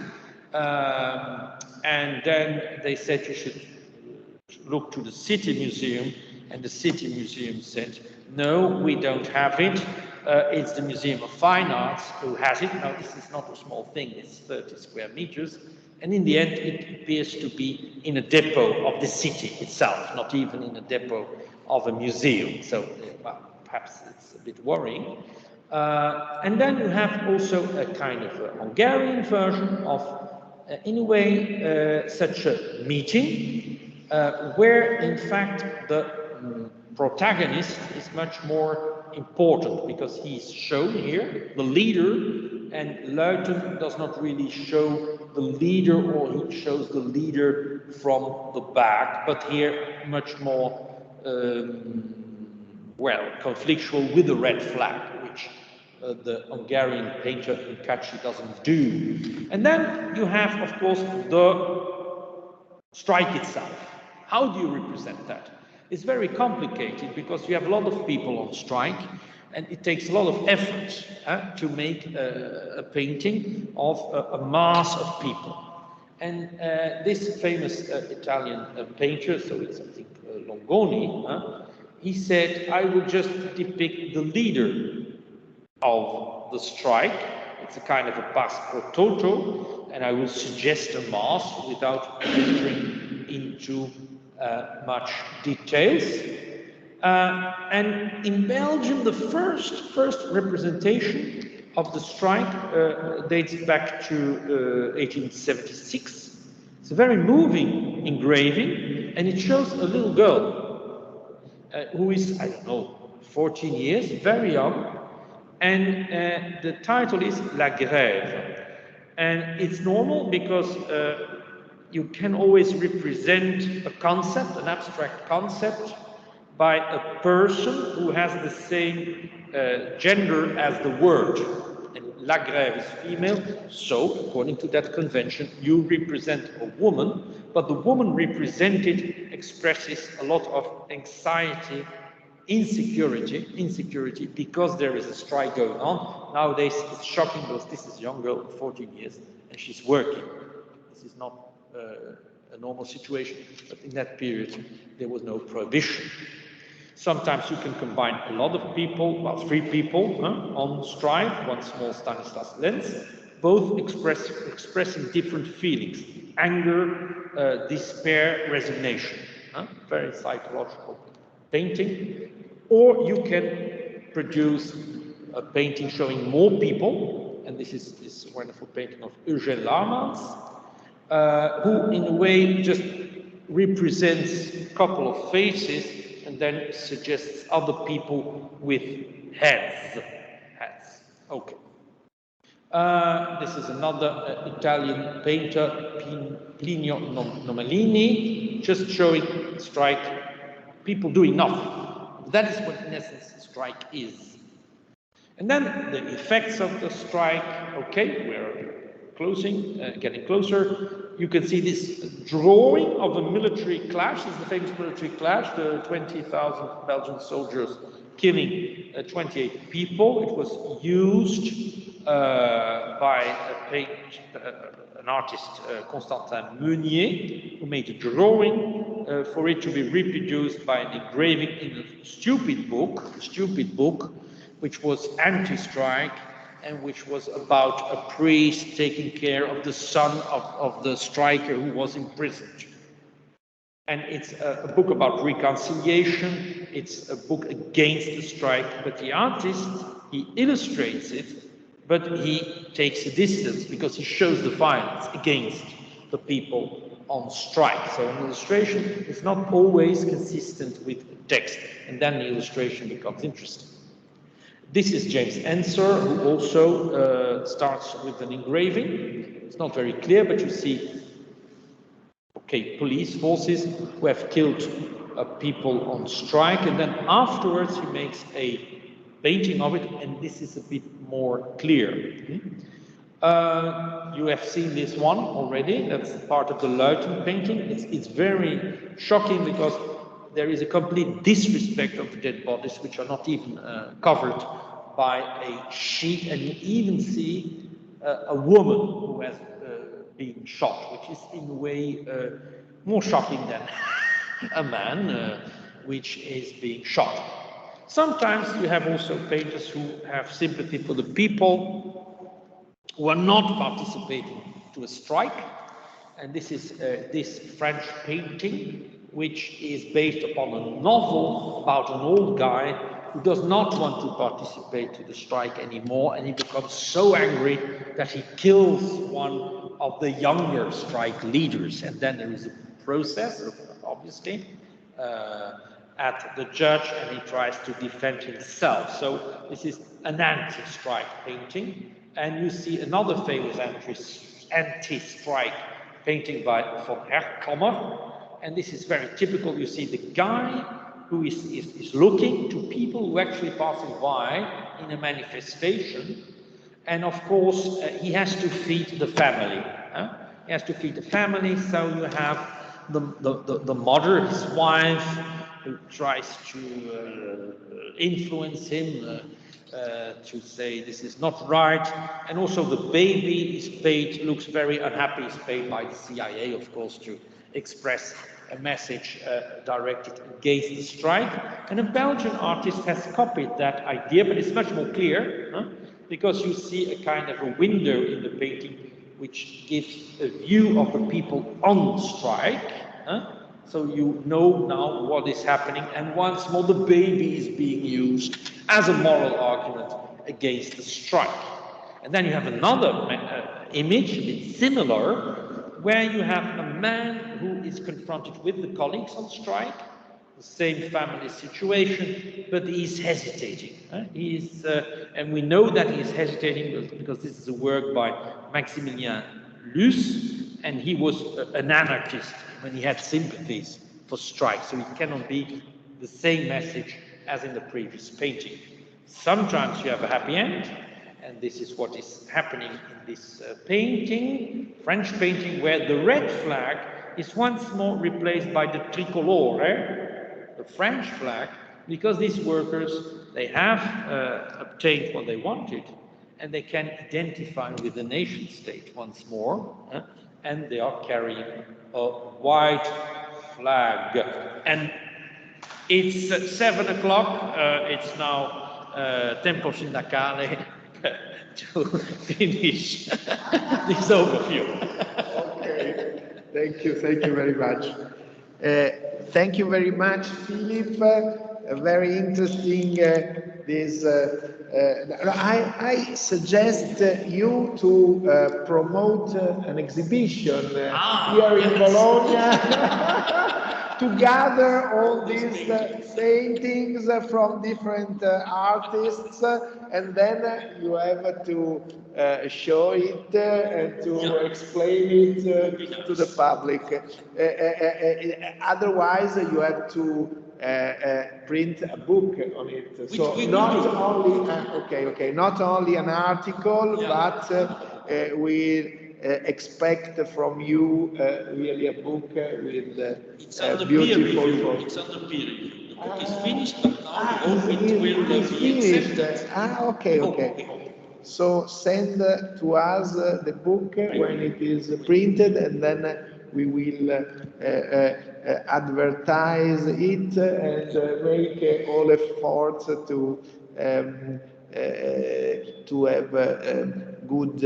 And then they said, you should look to the City Museum, and the City Museum said, no, we don't have it. It's the Museum of Fine Arts who has it. Now, this is not a small thing, it's 30 square meters. And in the end, it appears to be in a depot of the city itself, not even in a depot of a museum. So, well, perhaps it's a bit worrying. And then you have also a kind of a Hungarian version of, in a way, such a meeting, where, in fact, the protagonist is much more important because he's shown here, the leader, and Leuten does not really show the leader, or he shows the leader from the back, but here much more, well, conflictual with the red flag, which the Hungarian painter Nkacsi doesn't do. And then you have, of course, the strike itself. How do you represent that? It's very complicated because you have a lot of people on strike, and it takes a lot of effort to make a painting of a mass of people. And this famous Italian painter, so it's, I think, Longoni, he said, I will just depict the leader of the strike. It's a kind of a pass pro toto, and I will suggest a mass without entering into much details. And in Belgium, the first representation of the strike dates back to 1876. It's a very moving engraving, and it shows a little girl who is, I don't know, 14 years, very young, and the title is La Grève. And it's normal because you can always represent a concept, an abstract concept, by a person who has the same gender as the word. And La Grève is female, so according to that convention, you represent a woman, but the woman represented expresses a lot of anxiety, insecurity, because there is a strike going on. Nowadays, it's shocking because this is a young girl, 14 years, and she's working. This is not a normal situation, but in that period, there was no prohibition. Sometimes you can combine a lot of people, well, 3 people on strike, one small Stanislas Lenz, both expressing different feelings: anger, despair, resignation. Very psychological painting. Or you can produce a painting showing more people, and this is this wonderful painting of Eugène Laarmans, who in a way just represents a couple of faces and then suggests other people with heads. Okay. This is another Italian painter, Plinio Nomalini, just showing strike, people doing nothing. That is what, in essence, strike is. And then the effects of the strike. Okay, we're closing, getting closer. You can see this drawing of a military clash. This is the famous military clash, the 20,000 Belgian soldiers killing 28 people. It was used by an artist, Constantin Meunier, who made a drawing for it to be reproduced by an engraving in a stupid book, which was anti-strike, and which was about a priest taking care of the son of the striker who was imprisoned. And it's a book about reconciliation, it's a book against the strike, but the artist, he illustrates it, but he takes a distance because he shows the violence against the people on strike. So an illustration is not always consistent with text, and then the illustration becomes interesting. This is James Ensor, who also starts with an engraving. It's not very clear, but you see, okay, police forces who have killed people on strike, and then afterwards he makes a painting of it, and this is a bit more clear. You have seen this one already. That's part of the Luiten painting. It's very shocking because there is a complete disrespect of the dead bodies, which are not even covered by a sheet, and you even see a woman who has been shot, which is in a way more shocking than a man which is being shot. Sometimes you have also painters who have sympathy for the people who are not participating to a strike, and this is this French painting, which is based upon a novel about an old guy who does not want to participate to the strike anymore, and he becomes so angry that he kills one of the younger strike leaders. And then there is a process, obviously, at the judge, and he tries to defend himself. So this is an anti-strike painting. And you see another famous anti-strike painting by von Herkommer. And this is very typical. You see the guy who is looking to people who actually passing by in a manifestation. And of course, he has to feed the family. He has to feed the family, so you have the mother, his wife, who tries to influence him to say this is not right. And also the baby is paid, looks very unhappy, is paid by the CIA, of course, to express a message directed against the strike. And a Belgian artist has copied that idea, but it's much more clear, because you see a kind of a window in the painting which gives a view of the people on strike. So you know now what is happening, and once more the baby is being used as a moral argument against the strike. And then you have another image, a bit similar, where you have a man who is confronted with the colleagues on strike, the same family situation, but he's hesitating. And we know that he is hesitating because this is a work by Maximilien Luce, and he was an anarchist when he had sympathies for strike, so it cannot be the same message as in the previous painting. Sometimes you have a happy end, and this is what is happening in this painting, French painting, where the red flag is once more replaced by the tricolore, the French flag, because these workers, they have obtained what they wanted, and they can identify with the nation state once more, and they are carrying a white flag. And it's 7 o'clock, it's now tempo sindacale to finish this overview. Okay, thank you very much. Thank you very much, Philip. Very interesting. I suggest you to promote an exhibition here in Bologna to gather all these paintings from different artists, and then you have to show it and to explain it to the public. Otherwise, you have to print a book on it. So not only not only an article, but we expect from you really a book with beautiful photos. It's under peer review. The book is finished, but now we hope it will be accepted. Okay. So send to us the book when it is printed, and then we will advertise it and make all efforts to have good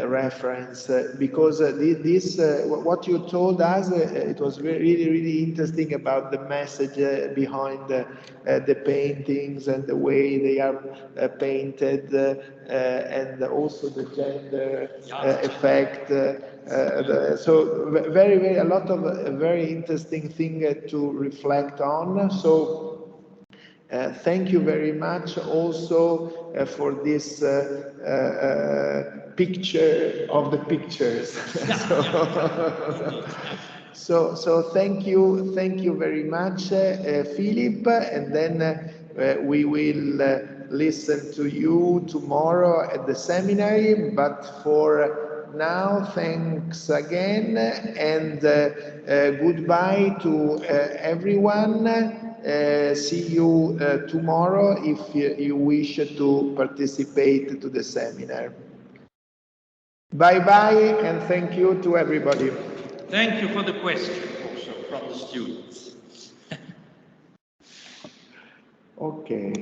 reference, because this what you told us, it was really interesting about the message behind the paintings and the way they are painted, and also the gender effect. So very a lot of very interesting thing to reflect on. So thank you very much also for this picture of the pictures. So thank you very much, Philip, and then we will listen to you tomorrow at the seminary. But for now, thanks again, and goodbye to everyone. See you tomorrow if you wish to participate to the seminar. Bye and thank you to everybody. Thank you for the question also from the students. Okay.